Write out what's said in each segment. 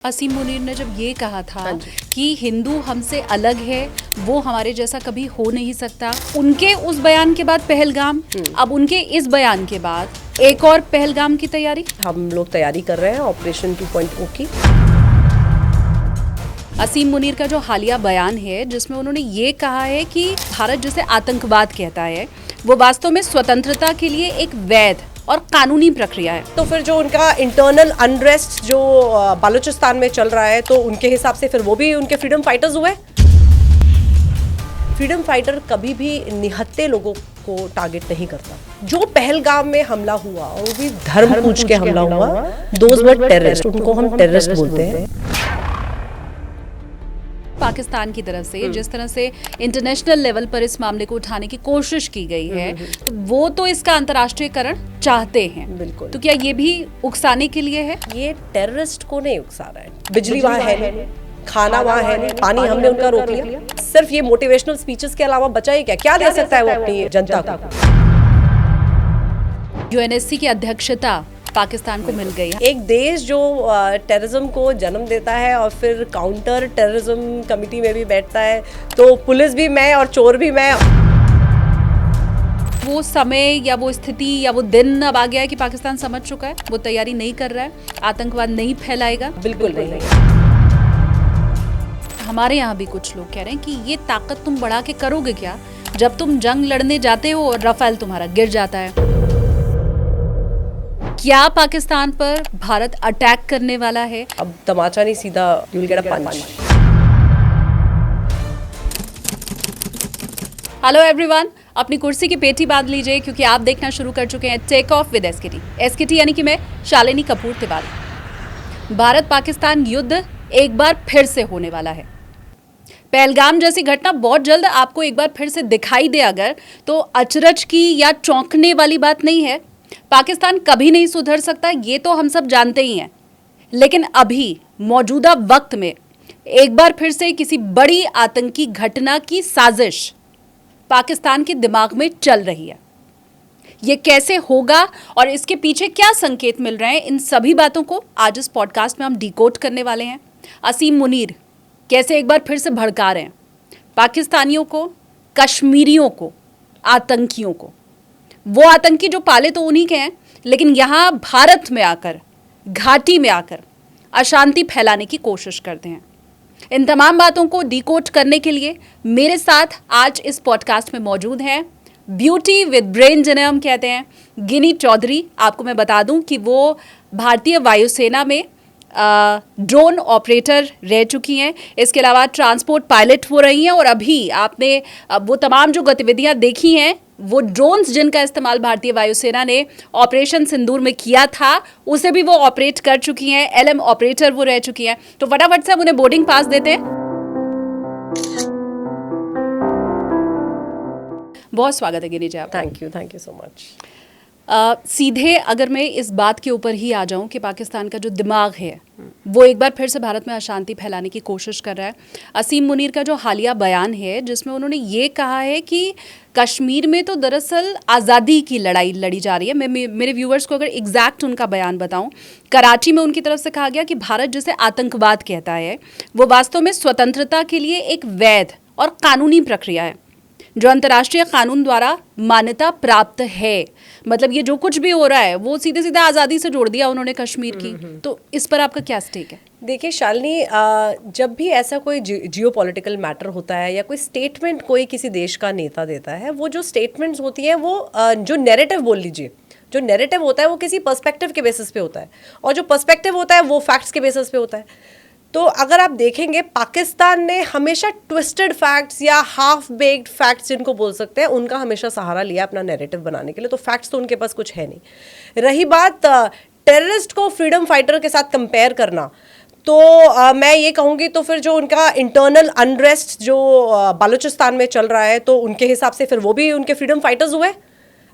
असीम मुनीर ने जब ये कहा था कि हिंदू हमसे अलग है, वो हमारे जैसा कभी हो नहीं सकता, उनके उस बयान के बाद पहलगाम, अब उनके इस बयान के बाद एक और पहलगाम की तैयारी। हम लोग तैयारी कर रहे हैं ऑपरेशन 2.0 की। असीम मुनीर का जो हालिया बयान है जिसमें उन्होंने ये कहा है कि भारत जिसे आतंकवाद कहता है वो वास्तव में स्वतंत्रता के लिए एक वैध और कानूनी प्रक्रिया है। तो फिर जो उनका इंटरनल अनरेस्ट जो बालूचिस्तान में चल रहा है, तो उनके हिसाब से फिर वो भी उनके फ्रीडम फाइटर्स हुए। फ्रीडम फाइटर कभी भी निहत्थे लोगों को टारगेट नहीं करता। जो पहलगाम में हमला हुआ और वो भी धर्म पूछ के हमला हुआ, दोज वर टेररिस्ट, उनको हम टेररिस्ट बोलते हैं। पाकिस्तान की तरफ से जिस तरह से इंटरनेशनल लेवल पर इस मामले को उठाने की कोशिश की गई है, तो वो तो इसका अंतर्राष्ट्रीयकरण चाहते हैं। बिल्कुल। तो क्या ये भी उकसाने के लिए है? ये टेररिस्ट को नहीं उकसा रहा है। बिजली वहाँ है नहीं, खाना वहाँ है नहीं, पानी हमने उनका रोक लिया। सिर्फ ये मोटिवेशनल स्पीचेस के अलावा बचा ही क्या दे सकता है वो अपनी जनता को? यूएनएससी की अध्यक्षता पाकिस्तान को मिल गई है। एक देश जो टेररिज्म को जन्म देता है और फिर काउंटर टेररिज्म कमेटी में भी बैठता है, तो पुलिस भी मैं और चोर भी मैं। वो समय या वो स्थिति या वो दिन अब आ गया है कि पाकिस्तान समझ चुका है, वो तैयारी नहीं कर रहा है, आतंकवाद नहीं फैलाएगा। बिल्कुल नहीं। हमारे यहाँ भी कुछ लोग कह रहे हैं कि ये ताकत तुम बढ़ा के करोगे क्या जब तुम जंग लड़ने जाते हो और रफाल तुम्हारा गिर जाता है। क्या पाकिस्तान पर भारत अटैक करने वाला है? अब तमाचा नहीं, सीधा you will get a punch. Hello everyone, अपनी कुर्सी की पेटी बांध लीजिए क्योंकि आप देखना शुरू कर चुके हैं take off with SKT. SKT यानी कि मैं शालिनी कपूर तिवारी। भारत पाकिस्तान युद्ध एक बार फिर से होने वाला है। पहलगाम जैसी घटना बहुत जल्द आपको एक बार फिर से दिखाई दे अगर, तो अचरज की या चौंकने वाली बात नहीं है। पाकिस्तान कभी नहीं सुधर सकता, ये तो हम सब जानते ही हैं। लेकिन अभी मौजूदा वक्त में एक बार फिर से किसी बड़ी आतंकी घटना की साजिश पाकिस्तान के दिमाग में चल रही है। ये कैसे होगा और इसके पीछे क्या संकेत मिल रहे हैं, इन सभी बातों को आज इस पॉडकास्ट में हम डिकोड करने वाले हैं। असीम मुनीर कैसे एक बार फिर से भड़का रहे हैं पाकिस्तानियों को, कश्मीरियों को, आतंकियों को। वो आतंकी जो पाले तो उन्हीं के हैं, लेकिन यहाँ भारत में आकर, घाटी में आकर अशांति फैलाने की कोशिश करते हैं। इन तमाम बातों को डिकोड करने के लिए मेरे साथ आज इस पॉडकास्ट में मौजूद हैं ब्यूटी विद ब्रेन जिन्हें हम कहते हैं, गिनी चौधरी। आपको मैं बता दूं कि वो भारतीय वायुसेना में ड्रोन ऑपरेटर रह चुकी हैं। इसके अलावा ट्रांसपोर्ट पायलट हो रही हैं और अभी आपने वो तमाम जो गतिविधियां देखी हैं, वो ड्रोन्स जिनका इस्तेमाल भारतीय वायुसेना ने ऑपरेशन सिंदूर में किया था, उसे भी वो ऑपरेट कर चुकी हैं। एलएम ऑपरेटर वो रह चुकी हैं। तो फटाफट से हम उन्हें बोर्डिंग पास देते हैं। बहुत स्वागत है गिनी जी आपका। Thank you so much. सीधे अगर मैं इस बात के ऊपर ही आ जाऊं कि पाकिस्तान का जो दिमाग है वो एक बार फिर से भारत में अशांति फैलाने की कोशिश कर रहा है। असीम मुनीर का जो हालिया बयान है जिसमें उन्होंने ये कहा है कि कश्मीर में तो दरअसल आज़ादी की लड़ाई लड़ी जा रही है। मैं मेरे व्यूअर्स को अगर एग्जैक्ट उनका बयान बताऊं, कराची में उनकी तरफ से कहा गया कि भारत जिसे आतंकवाद कहता है वो वास्तव में स्वतंत्रता के लिए एक वैध और कानूनी प्रक्रिया है जो अंतर्राष्ट्रीय कानून द्वारा मान्यता प्राप्त है। मतलब ये जो कुछ भी हो रहा है वो सीधे सीधे आज़ादी से जोड़ दिया उन्होंने कश्मीर की। तो इस पर आपका क्या स्टेक है? देखिए शालिनी, जब भी ऐसा कोई जियो पॉलिटिकल मैटर होता है या कोई स्टेटमेंट कोई किसी देश का नेता देता है, वो जो स्टेटमेंट्स होती हैं वो जो नैरेटिव बोल लीजिए, जो नैरेटिव होता है वो किसी पर्सपेक्टिव के बेसिस पे होता है और जो पर्सपेक्टिव होता है वो फैक्ट्स के बेसिस पे होता है। तो अगर आप देखेंगे, पाकिस्तान ने हमेशा ट्विस्टेड फैक्ट्स या हाफ बेक्ड फैक्ट्स जिनको बोल सकते हैं, उनका हमेशा सहारा लिया अपना नैरेटिव बनाने के लिए। तो फैक्ट्स तो उनके पास कुछ है नहीं। रही बात टेररिस्ट को फ्रीडम फाइटर के साथ कंपेयर करना, तो मैं ये कहूँगी तो फिर जो उनका इंटरनल अनरेस्ट जो बालूचिस्तान में चल रहा है, तो उनके हिसाब से फिर वो भी उनके फ्रीडम फाइटर्स हुए।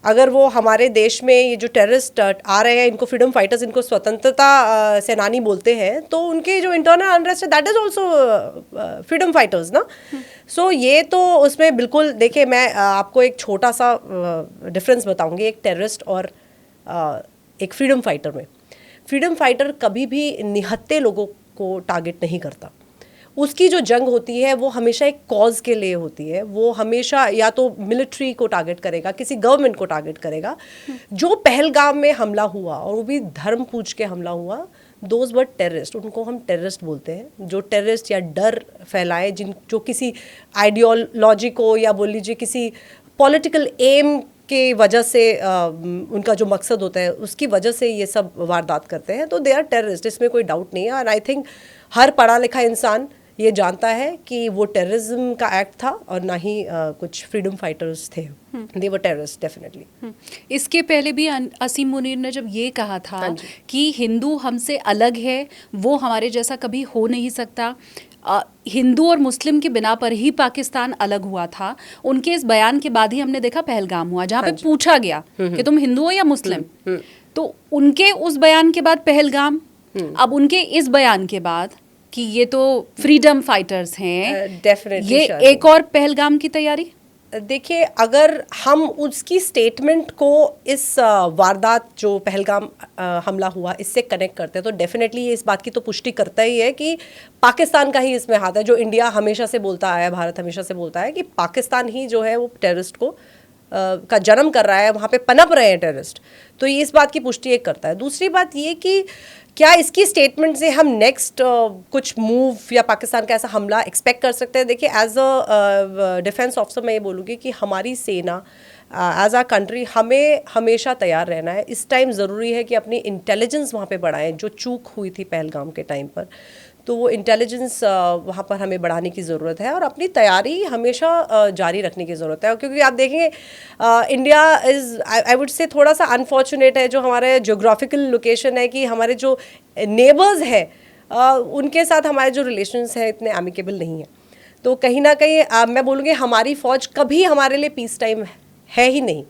अगर वो हमारे देश में ये जो टेररिस्ट आ रहे हैं, इनको फ्रीडम फाइटर्स, इनको स्वतंत्रता सेनानी बोलते हैं, तो उनके जो इंटरनल अनरेस्ट है that is also freedom fighters ना। सो ये तो उसमें बिल्कुल, देखिए मैं आपको एक छोटा सा डिफरेंस बताऊंगी एक टेररिस्ट और एक फ्रीडम फाइटर में। फ्रीडम फाइटर कभी भी निहत्थे लोगों को टारगेट नहीं करता। उसकी जो जंग होती है वो हमेशा एक कॉज के लिए होती है। वो हमेशा या तो मिलिट्री को टारगेट करेगा, किसी गवर्नमेंट को टारगेट करेगा। जो पहलगाम में हमला हुआ और वो भी धर्म पूछ के हमला हुआ, दोज वर टेररिस्ट, उनको हम टेररिस्ट बोलते हैं। जो टेररिस्ट या डर फैलाए, जो किसी आइडियोलॉजी को या बोल लीजिए किसी पॉलिटिकल एम के वजह से उनका जो मकसद होता है उसकी वजह से ये सब वारदात करते हैं, तो दे आर टेररिस्ट, इसमें कोई डाउट नहीं है। और आई थिंक हर पढ़ा लिखा इंसान ये जानता है कि वो टेररिज्म का एक्ट था और ना ही कुछ फ्रीडम फाइटर्स थे। दे वर टेररिस्ट डेफिनेटली। इसके पहले भी असीम मुनीर ने जब ये कहा था कि हिंदू हमसे अलग है, वो हमारे जैसा कभी हो नहीं सकता, हिंदू और मुस्लिम के बिना पर ही पाकिस्तान अलग हुआ था। उनके इस बयान के बाद ही हमने देखा पहलगाम हुआ, जहाँ पे पूछा गया कि तुम हिंदू हो या मुस्लिम। तो उनके उस बयान के बाद पहलगाम, अब उनके इस बयान के बाद कि ये तो फ्रीडम फाइटर्स हैं, डेफिनेटली ये एक और पहलगाम की तैयारी। देखिए, अगर हम उसकी स्टेटमेंट को इस वारदात जो पहलगाम हमला हुआ इससे कनेक्ट करते हैं तो डेफिनेटली ये इस बात की तो पुष्टि करता ही है कि पाकिस्तान का ही इसमें हाथ है। जो इंडिया हमेशा से बोलता आया है, भारत हमेशा से बोलता है कि पाकिस्तान ही जो है वो टेररिस्ट को का जन्म कर रहा है, वहाँ पे पनप रहे हैं टेररिस्ट। तो ये इस बात की पुष्टि एक करता है। दूसरी बात ये कि क्या इसकी स्टेटमेंट से हम नेक्स्ट कुछ मूव या पाकिस्तान का ऐसा हमला एक्सपेक्ट कर सकते हैं? देखिए, एज अ डिफेंस ऑफिसर मैं ये बोलूँगी कि हमारी सेना एज आ कंट्री हमें हमेशा तैयार रहना है। इस टाइम ज़रूरी है कि अपनी इंटेलिजेंस वहाँ पे बढ़ाएं। जो चूक हुई थी पहलगाम के टाइम पर, तो वो इंटेलिजेंस वहाँ पर हमें बढ़ाने की ज़रूरत है और अपनी तैयारी हमेशा जारी रखने की ज़रूरत है। क्योंकि आप देखेंगे इंडिया इज़ आई वुड से थोड़ा सा अनफॉर्चुनेट है, जो हमारे जोग्राफिकल लोकेशन है, कि हमारे जो नेबर्स हैं उनके साथ हमारे जो रिलेशंस हैं इतने एमिकेबल नहीं है। तो कहीं ना कहीं मैं बोलूँगी हमारी फ़ौज कभी हमारे लिए पीस टाइम है ही नहीं।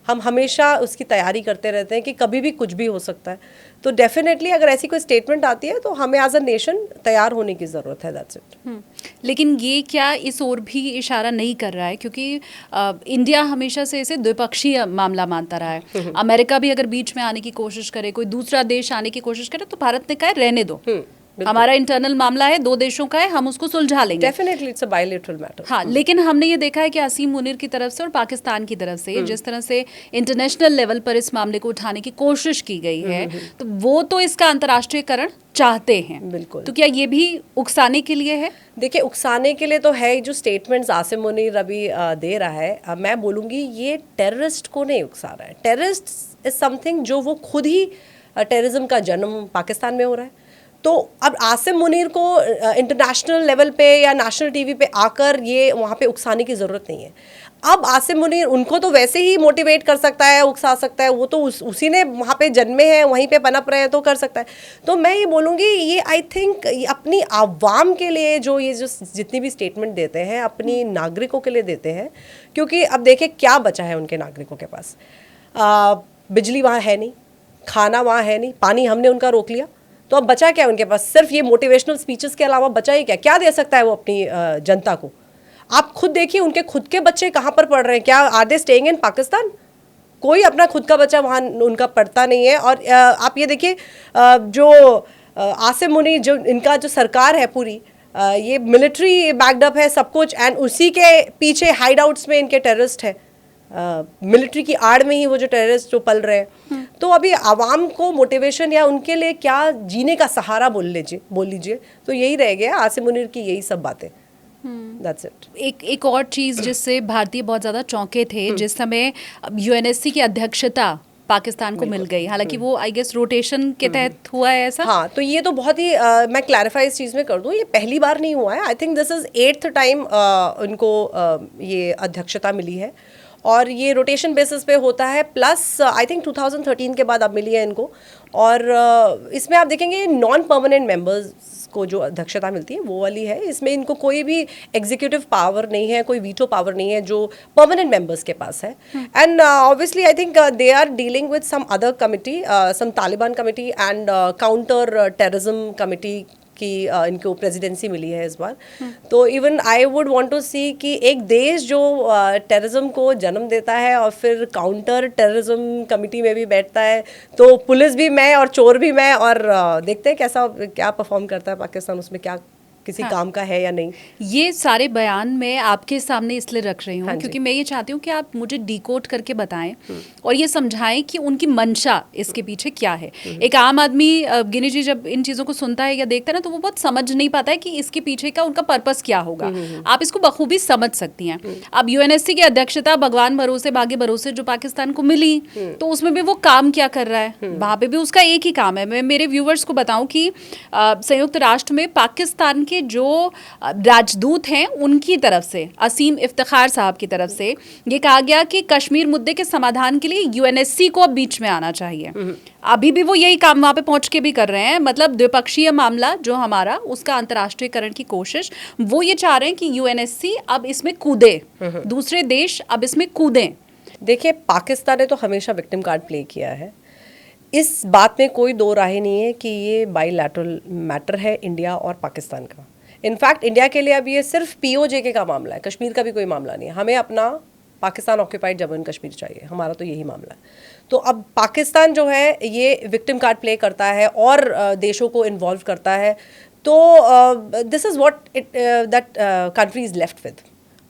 हम हमेशा उसकी तैयारी करते रहते हैं कि कभी भी कुछ भी हो सकता है। तो डेफिनेटली अगर ऐसी कोई स्टेटमेंट आती है तो हमें एज अ नेशन तैयार होने की ज़रूरत है। That's it. लेकिन ये क्या इस ओर भी इशारा नहीं कर रहा है? क्योंकि इंडिया हमेशा से इसे द्विपक्षीय मामला मानता रहा है। अमेरिका भी अगर बीच में आने की कोशिश करे, कोई दूसरा देश आने की कोशिश करे, तो भारत ने कहा रहने दो, हमारा इंटरनल मामला है, 2 देशों का है, हम उसको सुलझा लेंगे। Definitely it's a bilateral matter. हाँ, लेकिन हमने ये देखा है कि असीम मुनीर की तरफ से और पाकिस्तान की तरफ से जिस तरह से इंटरनेशनल लेवल पर इस मामले को उठाने की कोशिश की गई है, तो वो तो इसका अंतर्राष्ट्रीयकरण चाहते हैं। बिल्कुल। तो क्या ये भी उकसाने के लिए है? देखिए, उकसाने के लिए तो है। जो स्टेटमेंट्स आसिम मुनीर अभी दे रहा है, मैं बोलूँगी ये टेररिस्ट को नहीं उकसा रहा है। टेररिस्ट इज समथिंग जो वो खुद ही टेररिज्म का जन्म पाकिस्तान में हो रहा है। तो अब आसिम मुनीर को इंटरनेशनल लेवल पे या नेशनल टीवी पे आकर ये वहाँ पे उकसाने की ज़रूरत नहीं है। अब आसिम मुनीर उनको तो वैसे ही मोटिवेट कर सकता है, उकसा सकता है। वो तो उसी ने वहाँ पे जन्मे हैं, वहीं पे पनप रहे हैं, तो कर सकता है। तो मैं ये बोलूँगी ये आई थिंक अपनी आवाम के लिए जो जितनी भी स्टेटमेंट देते हैं अपनी नागरिकों के लिए देते हैं। क्योंकि अब देखिए क्या बचा है उनके नागरिकों के पास। बिजली वहाँ है नहीं, खाना वहाँ है नहीं, पानी हमने उनका रोक लिया, तो अब बचा क्या उनके पास? सिर्फ ये मोटिवेशनल स्पीचेस के अलावा बचा ही क्या दे सकता है वो अपनी जनता को? आप खुद देखिए उनके खुद के बच्चे कहाँ पर पढ़ रहे हैं। क्या are they staying in Pakistan? कोई अपना खुद का बच्चा वहाँ उनका पढ़ता नहीं है। और आप ये देखिए जो आसिम मुनीर, जो इनका जो सरकार है पूरी, ये मिलिट्री बैकअप है सब कुछ, एंड उसी के पीछे हाइड आउट्स में इनके टेररिस्ट है। मिलिट्री की आड़ में ही वो जो टेररिस्ट जो पल रहे हैं। तो अभी आवाम को मोटिवेशन या उनके लिए क्या जीने का सहारा बोल लीजिए तो यही रह गया आसिम मुनीर की यही सब बातें। That's it. एक और चीज़ जिससे भारतीय बहुत ज़्यादा चौंके थे, जिस समय यूएनएससी की अध्यक्षता पाकिस्तान को मिल गई, हालांकि वो आई गेस रोटेशन के तहत हुआ है ऐसा। हाँ, तो ये तो बहुत ही मैं क्लैरिफाई इस चीज़ में कर दूँ, ये पहली बार नहीं हुआ है। I think this is 8th time उनको ये अध्यक्षता मिली है और ये रोटेशन बेसिस पे होता है। प्लस आई थिंक 2013 के बाद अब मिली है इनको। और इसमें आप देखेंगे नॉन परमानेंट मेंबर्स को जो अध्यक्षता मिलती है वो वाली है। इसमें इनको कोई भी एग्जीक्यूटिव पावर नहीं है, कोई वीटो पावर नहीं है जो परमानेंट मेंबर्स के पास है। And obviously I think they are dealing with some other committee, some Taliban committee and counter terrorism committee कि इनको प्रेसिडेंसी मिली है इस बार। तो even I would want to see कि एक देश जो टेररिज्म को जन्म देता है और फिर काउंटर टेररिज्म कमिटी में भी बैठता है, तो पुलिस भी मैं और चोर भी मैं, और देखते हैं कैसा क्या परफॉर्म करता है पाकिस्तान, उसमें क्या किसी काम का है या नहीं। ये सारे बयान मैं आपके सामने इसलिए रख रही हूँ हाँ जी। क्योंकि मैं ये चाहती हूँ कि आप मुझे डिकोड करके बताएं और ये समझाएं कि उनकी मंशा इसके पीछे क्या है। एक आम आदमी गिनी जी जब इन चीज़ों को सुनता है या देखता है ना, तो वो बहुत समझ नहीं पाता है कि इसके पीछे का उनका पर्पस क्या होगा। आप इसको बखूबी समझ सकती हैं। अब यूएनएससी की अध्यक्षता भगवान भरोसे भाग्य भरोसे जो पाकिस्तान को मिली, तो उसमें भी वो काम क्या कर रहा है, वहाँ पे भी उसका एक ही काम है। मैं मेरे व्यूवर्स को बताऊं कि संयुक्त राष्ट्र में पाकिस्तान के जो राजदूत हैं उनकी तरफ से, असीम इफ्तिखार साहब की तरफ से ये कहा गया कि कश्मीर मुद्दे के समाधान के लिए यूएनएससी को अब बीच में आना चाहिए। अभी भी वो यही काम वहाँ पे पहुँच के भी कर रहे हैं। मतलब द्विपक्षीय मामला जो हमारा, उसका अंतर्राष्ट्रीयकरण की कोशिश, वो ये चाह रहे हैं कि यूएनएससी अब इसमें कूदे, दूसरे देश अब इसमें कूदें। देखिए, पाकिस्तान ने तो हमेशा विक्टिम कार्ड प्ले किया है, इस बात में कोई दो राय नहीं है कि ये बाईलैटरल मैटर है इंडिया और पाकिस्तान का। इनफैक्ट इंडिया के लिए अब ये सिर्फ पीओजे का मामला है, कश्मीर का भी कोई मामला नहीं है। हमें अपना पाकिस्तान ऑक्यूपाइड जम्मू एंड कश्मीर चाहिए, हमारा तो यही मामला है। तो अब पाकिस्तान जो है ये विक्टिम कार्ड प्ले करता है और देशों को इन्वॉल्व करता है। तो this is what that country is left with.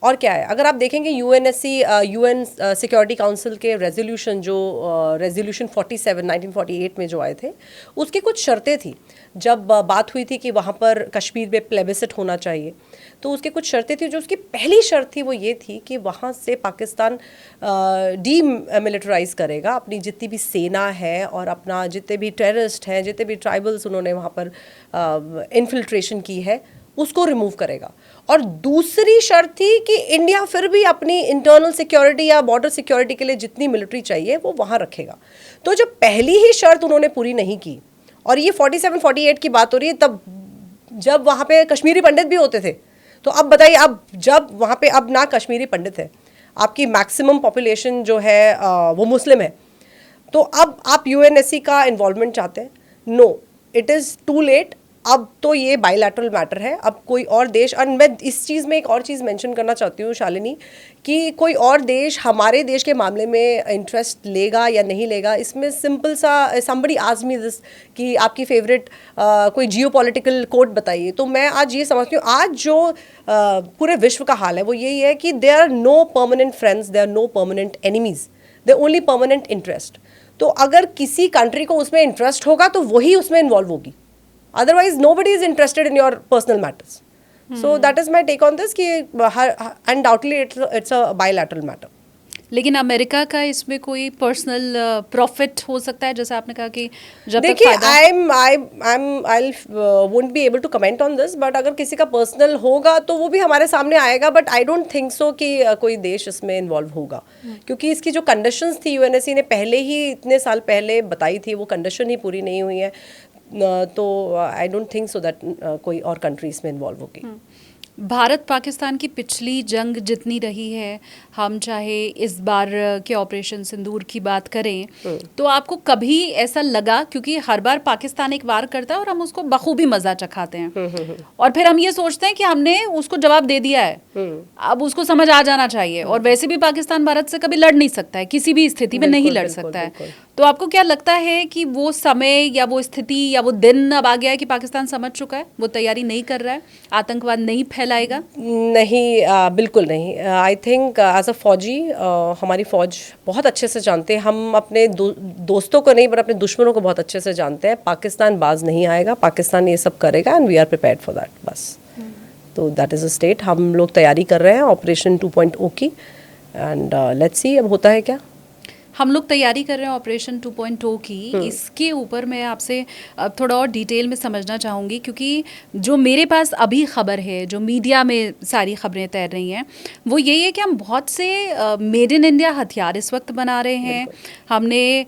और क्या है, अगर आप देखेंगे यूएनएससी, यूएन सिक्योरिटी काउंसिल के रेजोल्यूशन, जो रेजोल्यूशन 47 1948 में जो आए थे, उसकी कुछ शर्तें थी। जब बात हुई थी कि वहाँ पर कश्मीर में प्लेबिसिट होना चाहिए, तो उसकी कुछ शर्तें थी। जो उसकी पहली शर्त थी वो ये थी कि वहाँ से पाकिस्तान डी मिलिटराइज करेगा अपनी जितनी भी सेना है और अपना जितने भी टेररिस्ट हैं, जितने भी ट्राइबल्स उन्होंने वहाँ पर इन्फिल्ट्रेशन की है, उसको रिमूव करेगा। और दूसरी शर्त थी कि इंडिया फिर भी अपनी इंटरनल सिक्योरिटी या बॉर्डर सिक्योरिटी के लिए जितनी मिलिट्री चाहिए वो वहाँ रखेगा। तो जब पहली ही शर्त उन्होंने पूरी नहीं की, और ये 47-48 की बात हो रही है, तब जब वहाँ पे कश्मीरी पंडित भी होते थे। तो अब बताइए, अब जब वहाँ पे अब ना कश्मीरी पंडित है, आपकी मैक्सिमम पॉपुलेशन जो है वो मुस्लिम है, तो अब आप यूएनएससी का इन्वॉल्वमेंट चाहते हैं? No, it is too late. अब तो ये बाईलैटरल मैटर है। अब कोई और देश, और मैं इस चीज़ में एक और चीज़ मेंशन करना चाहती हूँ शालिनी, कि कोई और देश हमारे देश के मामले में इंटरेस्ट लेगा या नहीं लेगा, इसमें सिंपल सा, समबडी आस्क्ड मी दिस कि आपकी फेवरेट कोई जियोपॉलिटिकल कोड बताइए, तो मैं आज ये समझती हूँ, आज जो पूरे विश्व का हाल है वो यही है कि they are no permanent friends, they are no permanent enemies, they only permanent interest. तो अगर किसी कंट्री को उसमें इंटरेस्ट होगा तो वही उसमें इन्वॉल्व होगी, otherwise nobody is interested in your personal matters. So that is my take on this कि undoubtedly it's a bilateral matter. लेकिन अमेरिका का इसमें कोई पर्सनल प्रॉफिट हो सकता है, जैसे आपने कहा कि जब तक देखिए, फायदा, I'll won't be able to comment on this, but अगर किसी का पर्सनल होगा तो वो भी हमारे सामने आएगा, but I don't think so कि कोई देश इसमें इन्वॉल्व होगा, क्योंकि इसकी जो कंडीशंस थी यूएनएससी ने पहले ही इतने साल पहले बताई थी, वो कंडीशन ही पूरी नहीं हुई है। तो I don't think so that कोई और कंट्रीज में इन्वॉल्व होगी। भारत पाकिस्तान की पिछली जंग जितनी रही है, हम चाहे इस बार के ऑपरेशन सिंदूर की बात करें, तो आपको कभी ऐसा लगा, क्योंकि हर बार पाकिस्तान एक वार करता है और हम उसको बखूबी मजा चखाते हैं और फिर हम ये सोचते हैं कि हमने उसको जवाब दे दिया है, अब उसको समझ आ जाना चाहिए, और वैसे भी पाकिस्तान भारत से कभी लड़ नहीं सकता है, किसी भी स्थिति में नहीं लड़ सकता है। तो आपको क्या लगता है कि वो समय या वो स्थिति या वो दिन अब आ गया है कि पाकिस्तान समझ चुका है, वो तैयारी नहीं कर रहा है, आतंकवाद नहीं फैलाएगा? नहीं, बिल्कुल नहीं। आई थिंक एज अ फौजी, हमारी फ़ौज बहुत अच्छे से जानते हैं, हम अपने दोस्तों को नहीं पर अपने दुश्मनों को बहुत अच्छे से जानते हैं। पाकिस्तान बाज नहीं आएगा, पाकिस्तान ये सब करेगा and we are prepared for that, बस। तो दैट इज़ अ स्टेट, हम लोग तैयारी कर रहे हैं ऑपरेशन 2.0 की, एंड लेट्स सी अब होता है क्या। हम लोग तैयारी कर रहे हैं ऑपरेशन 2.0 की। इसके ऊपर मैं आपसे थोड़ा और डिटेल में समझना चाहूँगी, क्योंकि जो मेरे पास अभी खबर है, जो मीडिया में सारी खबरें तैर रही हैं, वो यही है कि हम बहुत से मेड इन इंडिया हथियार इस वक्त बना रहे हैं। हमने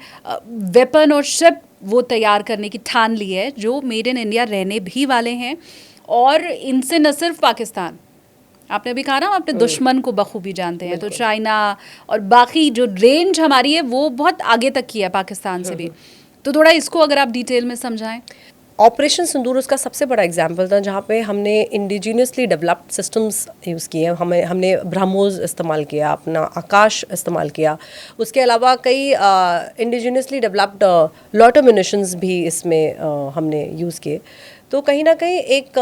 वेपन और शिप वो तैयार करने की ठान ली है जो मेड इन इंडिया रहने भी वाले हैं, और इनसे न सिर्फ पाकिस्तान, आपने अभी कहा ना, हम अपने दुश्मन को बखूबी जानते हैं, तो चाइना और बाकी जो रेंज हमारी है वो बहुत आगे तक की है पाकिस्तान से भी। तो थोड़ा इसको अगर आप डिटेल में समझाएं। ऑपरेशन सिंदूर उसका सबसे बड़ा एग्जाम्पल था, जहाँ पे हमने इंडिजिनियसली डेवलप्ड सिस्टम्स यूज़ किए। हमने ब्रह्मोस इस्तेमाल किया, अपना आकाश इस्तेमाल किया, उसके अलावा कई इंडिजिनियसली डेवलप्ड लॉट म्यूनिशंस भी इसमें हमने यूज़ किए। तो कहीं ना कहीं एक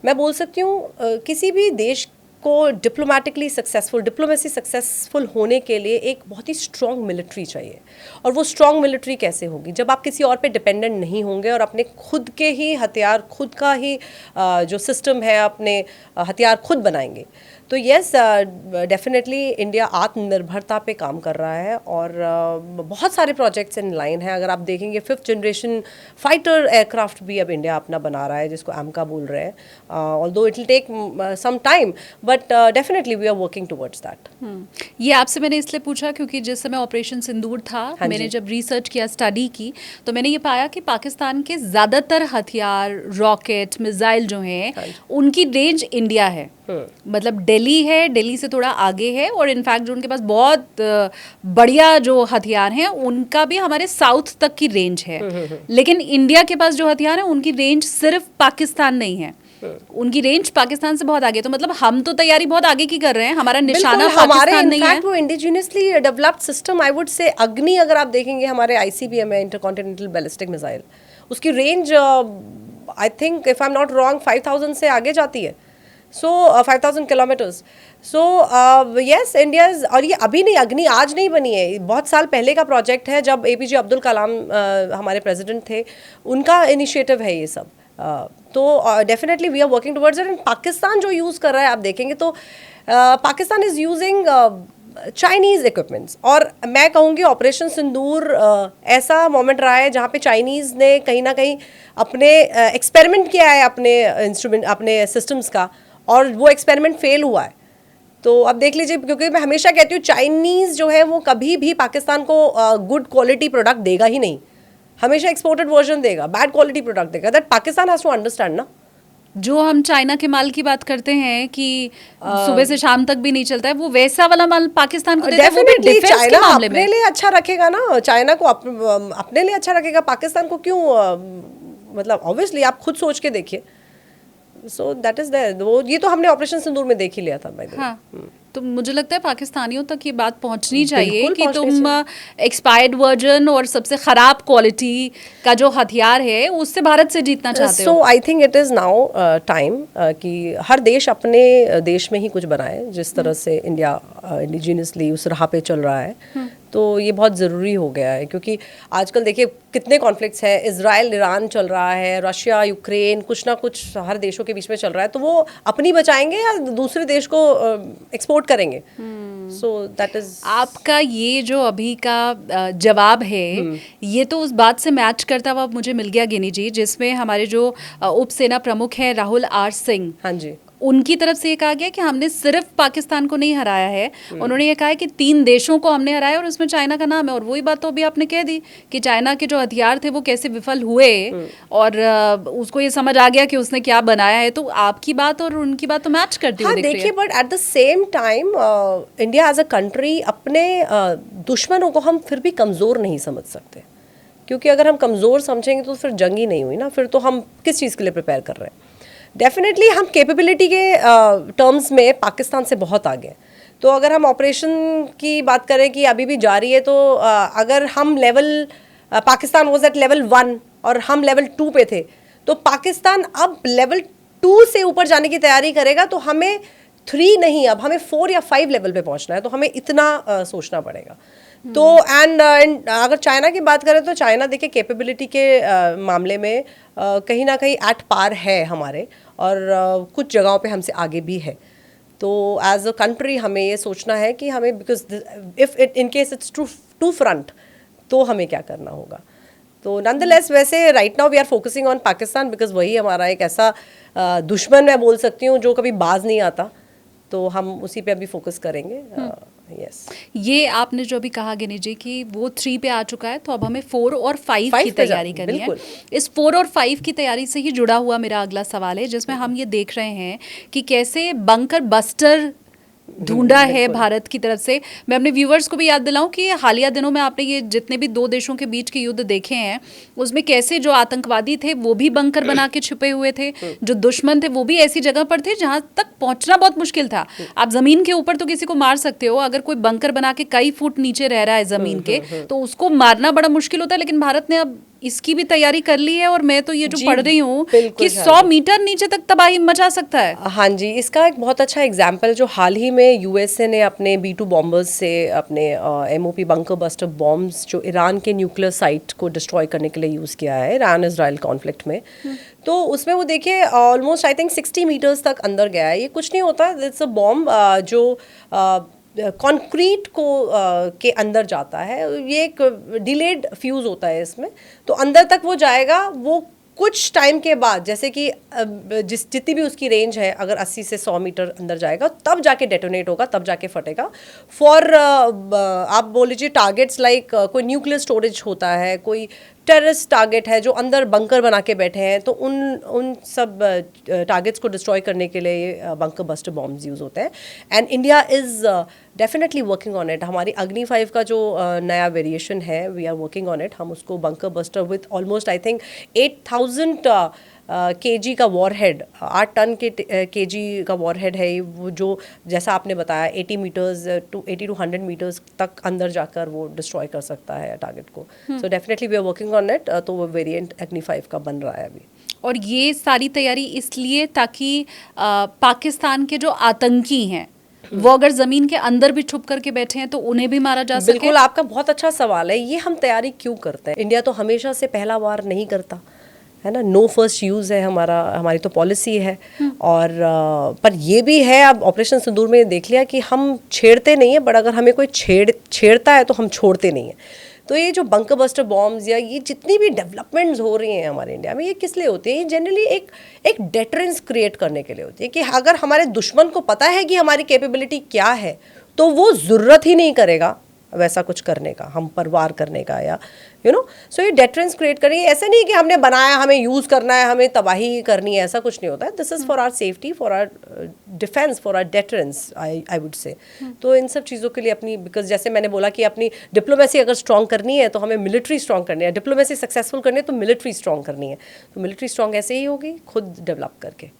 मैं बोल सकती हूँ किसी भी देश को डिप्लोमेसी सक्सेसफुल होने के लिए एक बहुत ही स्ट्रॉन्ग मिलिट्री चाहिए। और वो स्ट्रॉन्ग मिलिट्री कैसे होगी? जब आप किसी और पे डिपेंडेंट नहीं होंगे और अपने खुद के ही हथियार, खुद का ही जो सिस्टम है, अपने हथियार खुद बनाएंगे। तो यस, डेफिनेटली इंडिया आत्मनिर्भरता पे काम कर रहा है और बहुत सारे प्रोजेक्ट्स इन लाइन हैं। अगर आप देखेंगे 5th जनरेशन फाइटर एयरक्राफ्ट भी अब इंडिया अपना बना रहा है, जिसको AMCA बोल रहे हैं। Although it will take some time, but definitely we are working towards that. ये आपसे मैंने इसलिए पूछा क्योंकि जिस समय ऑपरेशन सिंदूर था, मैंने जब रिसर्च किया, स्टडी की, तो मैंने ये पाया कि पाकिस्तान के ज़्यादातर हथियार, रॉकेट, मिसाइल जो हैं, उनकी रेंज इंडिया है। मतलब दिल्ली है, दिल्ली से थोड़ा आगे है, और इनफैक्ट जो उनके पास बहुत बढ़िया जो हथियार हैं उनका भी हमारे साउथ तक की रेंज है। लेकिन इंडिया के पास जो हथियार हैं उनकी रेंज सिर्फ पाकिस्तान नहीं है, उनकी रेंज पाकिस्तान से बहुत आगे। तो मतलब हम तो तैयारी बहुत आगे की कर रहे हैं, हमारा निशाना पाकिस्तान नहीं है। वो indigenously developed system, I would से अग्नि, अगर आप देखेंगे हमारे ICBM है, इंटरकॉन्टिनेंटल बैलिस्टिक मिसाइल, उसकी range I think, if I am not wrong, 5000 से आगे जाती है। सो 5000 किलोमीटर्स। सो यस, इंडिया, और ये अभी नहीं, अग्नि आज नहीं बनी है, बहुत साल पहले का प्रोजेक्ट है, जब APJ अब्दुल कलाम हमारे प्रेसिडेंट थे, उनका इनिशिएटिव है ये सब। तो definitely we are working towards it. And Pakistan जो यूज़ कर रहा है, आप देखेंगे तो Pakistan is using Chinese equipments. और मैं कहूँगी ऑपरेशन सिंदूर ऐसा मोमेंट रहा है जहाँ पे चाइनीज़ ने कहीं ना कहीं अपने एक्सपेरिमेंट किया है अपने इंस्ट्रूमेंट, अपने सिस्टम्स का, और वो एक्सपेरिमेंट फेल हुआ है। तो अब देख लीजिए, क्योंकि मैं हमेशा कहती हूँ चाइनीज़ जो है वो कभी भी पाकिस्तान को गुड क्वालिटी प्रोडक्ट देगा ही नहीं, हमेशा एक्सपोर्टेड वर्जन देगा, बैड क्वालिटी प्रोडक्ट देगा। That Pakistan has to understand ना। जो हम चाइना के माल की बात करते हैं कि सुबह से शाम तक भी नहीं चलता है, वो वैसा वाला माल पाकिस्तान को देता है, वो भी डिफेंस के मामले में। अपने लिए अच्छा रखेगा ना, चाइना को अपने लिए अच्छा रखेगा, पाकिस्तान को क्यों? मतलब ऑब्वियसली आप खुद सोच के देखिए। So that is there. वो ये तो हमने ऑपरेशन सिंदूर में देख ही लिया था, बाय द वे। तो मुझे लगता है पाकिस्तानियों तक ये बात पहुंचनी चाहिए कि तुम एक्सपायर्ड वर्जन और सबसे खराब क्वालिटी का जो हथियार है उससे भारत से जीतना चाहते हो। So I think it is now time कि हर देश अपने देश में ही कुछ बनाए, जिस तरह से इंडिया इंडिजिनियसली उस राह पे चल रहा है। तो ये बहुत ज़रूरी हो गया है, क्योंकि आजकल देखिए कितने कॉन्फ्लिक्ट्स हैं, इजराइल ईरान चल रहा है, रशिया यूक्रेन, कुछ ना कुछ हर देशों के बीच में चल रहा है। तो वो अपनी बचाएंगे या दूसरे देश को एक्सपोर्ट करेंगे? सो दैट इज आपका ये जो अभी का जवाब है, ये तो उस बात से मैच करता हुआ मुझे मिल गया गिनी जी, जिसमें हमारे जो उप सेना प्रमुख हैं राहुल R सिंह, हाँ जी, उनकी तरफ से ये कहा गया कि हमने सिर्फ पाकिस्तान को नहीं हराया है, उन्होंने ये कहा है कि 3 देशों को हमने हराया और उसमें चाइना का नाम है। और वही बात तो अभी आपने कह दी कि चाइना के जो हथियार थे वो कैसे विफल हुए, और उसको ये समझ आ गया कि उसने क्या बनाया है। तो आपकी बात और उनकी बात तो मैच करती हुई दिख रही है। देखिए, but at the same time India as a country, अपने दुश्मनों को हम फिर भी कमज़ोर नहीं समझ सकते, क्योंकि अगर हम कमज़ोर समझेंगे तो फिर जंग ही नहीं हुई ना, फिर तो हम किस चीज़ के लिए प्रिपेयर कर रहे हैं? डेफिनेटली हम कैपेबिलिटी के टर्म्स में पाकिस्तान से बहुत आगे हैं। तो अगर हम ऑपरेशन की बात करें कि अभी भी जारी है, तो अगर हम level, Pakistan was at level 1 और हम लेवल 2 पे थे, तो पाकिस्तान अब लेवल 2 से ऊपर जाने की तैयारी करेगा। तो हमें 3 नहीं, अब हमें 4 या 5 लेवल पे पहुंचना है, तो हमें इतना सोचना पड़ेगा। तो एंड अगर चाइना की बात करें तो चाइना देखिए कैपेबिलिटी के मामले में कहीं ना कहीं एट पार है हमारे, और कुछ जगहों पे हमसे आगे भी है। तो एज अ कंट्री हमें ये सोचना है कि हमें, because if it in case it's to front, तो हमें क्या करना होगा। तो नॉनदलेस वैसे right now we are focusing on Pakistan, because वही हमारा एक ऐसा दुश्मन मैं बोल सकती हूँ जो कभी बाज नहीं आता, तो हम उसी पे अभी फोकस करेंगे। यस, ये आपने जो अभी कहा गिनी जी कि वो 3 पे आ चुका है, तो अब हमें 4 और 5 की तैयारी करनी है। इस 4 और 5 की तैयारी से ही जुड़ा हुआ मेरा अगला सवाल है, जिसमें हम ये देख रहे हैं कि कैसे बंकर बस्टर ढूंढा है भारत की तरफ से। मैं अपने व्यूवर्स को भी याद दिलाऊं कि हालिया दिनों में आपने ये जितने भी दो देशों के बीच के युद्ध देखे हैं उसमें कैसे जो आतंकवादी थे वो भी बंकर बना के छुपे हुए थे, जो दुश्मन थे वो भी ऐसी जगह पर थे जहां तक पहुंचना बहुत मुश्किल था। आप जमीन के ऊपर तो किसी को मार सकते हो, अगर कोई बंकर बना के कई फुट नीचे रह रहा है जमीन के तो उसको मारना बड़ा मुश्किल होता है। लेकिन भारत ने अब इसकी भी तैयारी कर ली है और मैं तो ये जो पढ़ रही हूँ कि 100 मीटर नीचे तक तबाही मचा सकता है। हाँ जी, इसका एक बहुत अच्छा एग्जाम्पल जो हाल ही में यूएसए ने अपने B-2 बॉम्बर्स से अपने MOP बंकर बस्टर बॉम्ब्स जो ईरान के न्यूक्लियर साइट को डिस्ट्रॉय करने के लिए यूज़ किया है ईरान इजराइल कॉन्फ्लिक्ट में, तो उसमें वो देखिए ऑलमोस्ट आई थिंक 60 मीटर्स तक अंदर गया है। ये कुछ नहीं होता, इट्स अ बॉम्ब जो कंक्रीट को के अंदर जाता है। ये एक डिलेड फ्यूज़ होता है इसमें, तो अंदर तक वो जाएगा। वो कुछ टाइम के बाद जैसे कि जितनी भी उसकी रेंज है, अगर 80 से 100 मीटर अंदर जाएगा तब जाके डेटोनेट होगा, तब जाके फटेगा। फॉर आप बोल लीजिए टारगेट्स लाइक कोई न्यूक्लियर स्टोरेज होता है, कोई टेररिस्ट टारगेट है जो अंदर बंकर बना के बैठे हैं, तो उन सब टारगेट्स को डिस्ट्रॉय करने के लिए ये बंकर बस्टर बॉम्ब्स यूज़ होते हैं। And India is definitely working on it. हमारी अग्नि 5 का जो नया वेरिएशन है, we are working on it. हम उसको bunker buster with almost I think 8000 kg का वॉरहेड, 8 टन के kg का वॉरहेड है वो, जो जैसा आपने बताया 80 टू 100 मीटर्स तक अंदर जाकर वो डिस्ट्रॉय कर सकता है टारगेट को। So definitely we are working on it. तो वो वेरिएंट अग्नि 5 का बन रहा है अभी। और ये सारी तैयारी इसलिए ताकि पाकिस्तान के जो आतंकी हैं वो अगर जमीन के अंदर भी छुप करके बैठे हैं तो उन्हें भी मारा जा सके। बिल्कुल, आपका बहुत अच्छा सवाल है। ये हम तैयारी क्यों करते हैं? इंडिया तो हमेशा से पहला वार नहीं करता है ना, नो फर्स्ट यूज़ है हमारी तो पॉलिसी है। और पर ये भी है, अब ऑपरेशन सिंदूर में देख लिया कि हम छेड़ते नहीं है, बट अगर हमें कोई छेड़ता है तो हम छोड़ते नहीं है। तो ये जो बंकर बस्टर बॉम्ब्स या ये जितनी भी डेवलपमेंट्स हो रही हैं हमारे इंडिया में, ये किस लिए होती है? ये जनरली एक डेटरेंस क्रिएट करने के लिए होती है कि अगर हमारे दुश्मन को पता है कि हमारी कैपेबिलिटी क्या है तो वो ज़रूरत ही नहीं करेगा वैसा कुछ करने का, हम पर वार करने का, या सो ये डेटरेंस क्रिएट करेंगे। ऐसा नहीं कि हमने बनाया हमें यूज़ करना है, हमें तबाही करनी है, ऐसा कुछ नहीं होता है। This is for our safety, for our defence, for our deterrence I would say. तो इन सब चीज़ों के लिए अपनी, बिकॉज जैसे मैंने बोला कि अपनी डिप्लोमेसी अगर स्ट्रॉन्ग करनी है तो हमें मिलिट्री स्ट्रॉन्ग करनी है, डिप्लोमेसी सक्सेसफुल करनी है तो मिलिट्री स्ट्रॉन्ग करनी है। तो मिलिट्री स्ट्रॉन्ग ऐसे ही होगी, खुद डेवलप करके।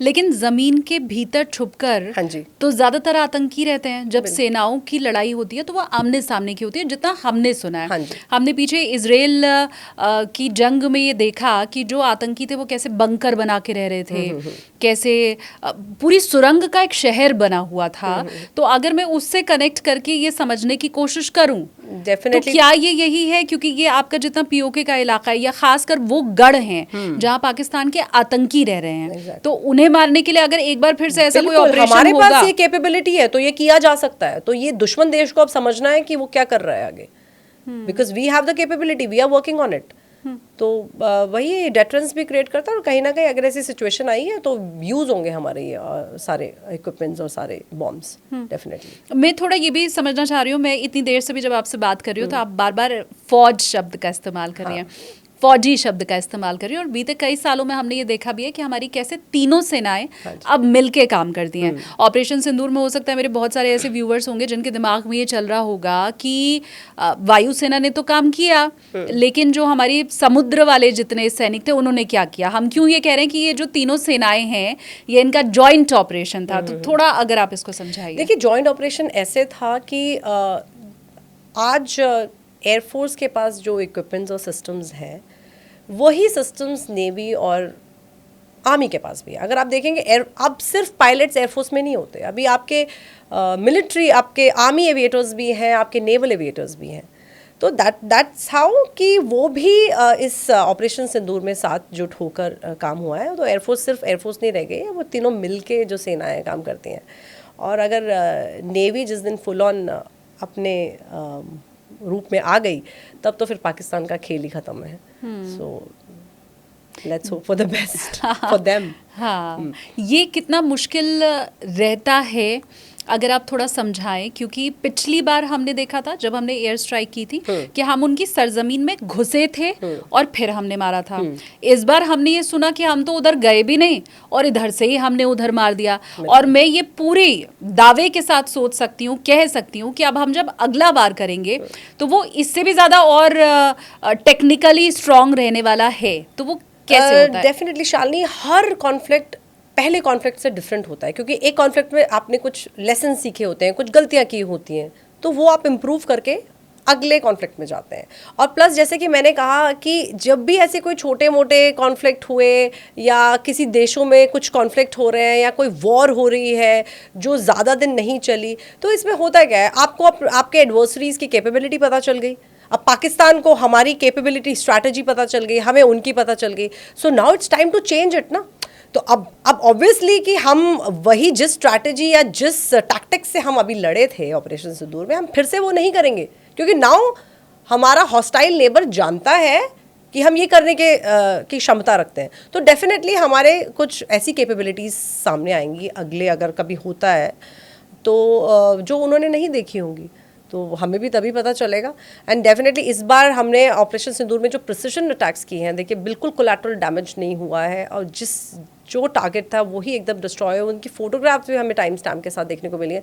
लेकिन जमीन के भीतर छुपकर हाँ जी, तो ज्यादातर आतंकी रहते हैं। जब सेनाओं की लड़ाई होती है तो वो आमने सामने की होती है, जितना हमने सुना है। हाँ जी। हमने पीछे इजराइल की जंग में ये देखा कि जो आतंकी थे वो कैसे बंकर बना के रह रहे थे, कैसे पूरी सुरंग का एक शहर बना हुआ था। तो अगर मैं उससे कनेक्ट करके ये समझने की कोशिश करूं डेफिनेटली, तो क्या ये यही है? क्योंकि ये आपका जितना पीओके का इलाका है या खासकर वो गढ़ हैं जहां पाकिस्तान के आतंकी रह रहे हैं, तो उन्हें मारने के लिए अगर एक बार फिर से ऐसा कोई ऑपरेशन हमारे होगा, पास ये कैपेबिलिटी है तो ये किया जा सकता है। तो ये दुश्मन देश को अब समझना है कि वो क्या कर रहा है आगे, because we have the capability, we are working on it. तो वही डेटरेंस भी क्रिएट करता है। और कहीं ना कहीं अगर ऐसी सिचुएशन आई है तो यूज होंगे हमारे ये सारे इक्विपमेंट्स और सारे बॉम्ब्स डेफिनेटली। मैं थोड़ा ये भी समझना चाह रही हूँ, मैं इतनी देर से भी जब आपसे बात कर रही हूँ तो आप बार बार फौज शब्द का इस्तेमाल कर रही हैं, फौजी शब्द का इस्तेमाल कर रही है। और बीते कई सालों में हमने ये देखा भी है कि हमारी कैसे तीनों सेनाएं अब मिलके काम करती हैं। ऑपरेशन सिंदूर में हो सकता है मेरे बहुत सारे ऐसे व्यूअर्स होंगे जिनके दिमाग में ये चल रहा होगा कि वायुसेना ने तो काम किया, लेकिन जो हमारी समुद्र वाले जितने सैनिक थे उन्होंने क्या किया? हम क्यों ये कह रहे हैं कि ये जो तीनों सेनाएं हैं ये इनका जॉइंट ऑपरेशन था? तो थोड़ा अगर आप इसको समझाइए। देखिए, जॉइंट ऑपरेशन ऐसे था कि आज एयरफोर्स के पास जो इक्विपमेंट्स और सिस्टम्स हैं वही सिस्टम्स नेवी और आर्मी के पास भी है। अगर आप देखेंगे अब सिर्फ पायलट्स एयरफोर्स में नहीं होते, अभी आपके मिलिट्री, आपके आर्मी एविएटर्स भी हैं, आपके नेवल एविएटर्स भी हैं। तो दैट्स हाउ कि वो भी इस ऑपरेशन सिंदूर में साथ जुट होकर काम हुआ है। तो एयरफोर्स सिर्फ एयरफोर्स नहीं रह गई है, वो तीनों मिलके जो सेनाएं काम करती हैं। और अगर नेवी जिस दिन फुल ऑन अपने रूप में आ गई तब तो फिर पाकिस्तान का खेल ही खत्म है। So let's hope for the best for them. हाँ, ये कितना मुश्किल रहता है अगर आप थोड़ा समझाएं, क्योंकि पिछली बार हमने देखा था जब हमने एयर स्ट्राइक की थी कि हम उनकी सरजमीन में घुसे थे और फिर हमने मारा था। इस बार हमने ये सुना कि हम तो उधर गए भी नहीं और इधर से ही हमने उधर मार दिया। और मैं ये पूरे दावे के साथ सोच सकती हूँ, कह सकती हूँ कि अब हम जब अगला बार करेंगे तो वो इससे भी ज्यादा और टेक्निकली स्ट्रांग रहने वाला है। तो वो कैसे होता है? डेफिनेटली शालिनी, हर कॉन्फ्लिक्ट पहले कॉन्फ्लिक्ट से डिफरेंट होता है, क्योंकि एक कॉन्फ्लिक्ट में आपने कुछ लेसन सीखे होते हैं, कुछ गलतियां की होती हैं, तो वो आप इम्प्रूव करके अगले कॉन्फ्लिक्ट में जाते हैं। और प्लस जैसे कि मैंने कहा कि जब भी ऐसे कोई छोटे मोटे कॉन्फ्लिक्ट हुए या किसी देशों में कुछ कॉन्फ्लिक्ट हो रहे हैं या कोई वॉर हो रही है जो ज़्यादा दिन नहीं चली, तो इसमें होता क्या है, आपको आपके एडवर्सरीज की कैपेबिलिटी पता चल गई। अब पाकिस्तान को हमारी कैपेबिलिटी, स्ट्रैटेजी पता चल गई, हमें उनकी पता चल गई। So now it's time to change it ना। तो अब ऑब्वियसली कि हम वही जिस स्ट्रैटेजी या जिस टैक्टिक्स से हम अभी लड़े थे ऑपरेशन सिंदूर में, हम फिर से वो नहीं करेंगे, क्योंकि नाउ हमारा हॉस्टाइल नेबर जानता है कि हम ये करने की क्षमता रखते हैं। तो डेफिनेटली हमारे कुछ ऐसी कैपेबिलिटीज़ सामने आएंगी अगले, अगर कभी होता है तो, जो उन्होंने नहीं देखी होंगी, तो हमें भी तभी पता चलेगा। एंड डेफिनेटली इस बार हमने ऑपरेशन सिंदूर में जो प्रिसिशन अटैक्स किए हैं, देखिए बिल्कुल कोलैटरल डैमेज नहीं हुआ है, और जो टारगेट था वही एकदम डिस्ट्रॉय हुआ। उनकी फोटोग्राफ्स भी हमें टाइम स्टैम्प के साथ देखने को मिली है,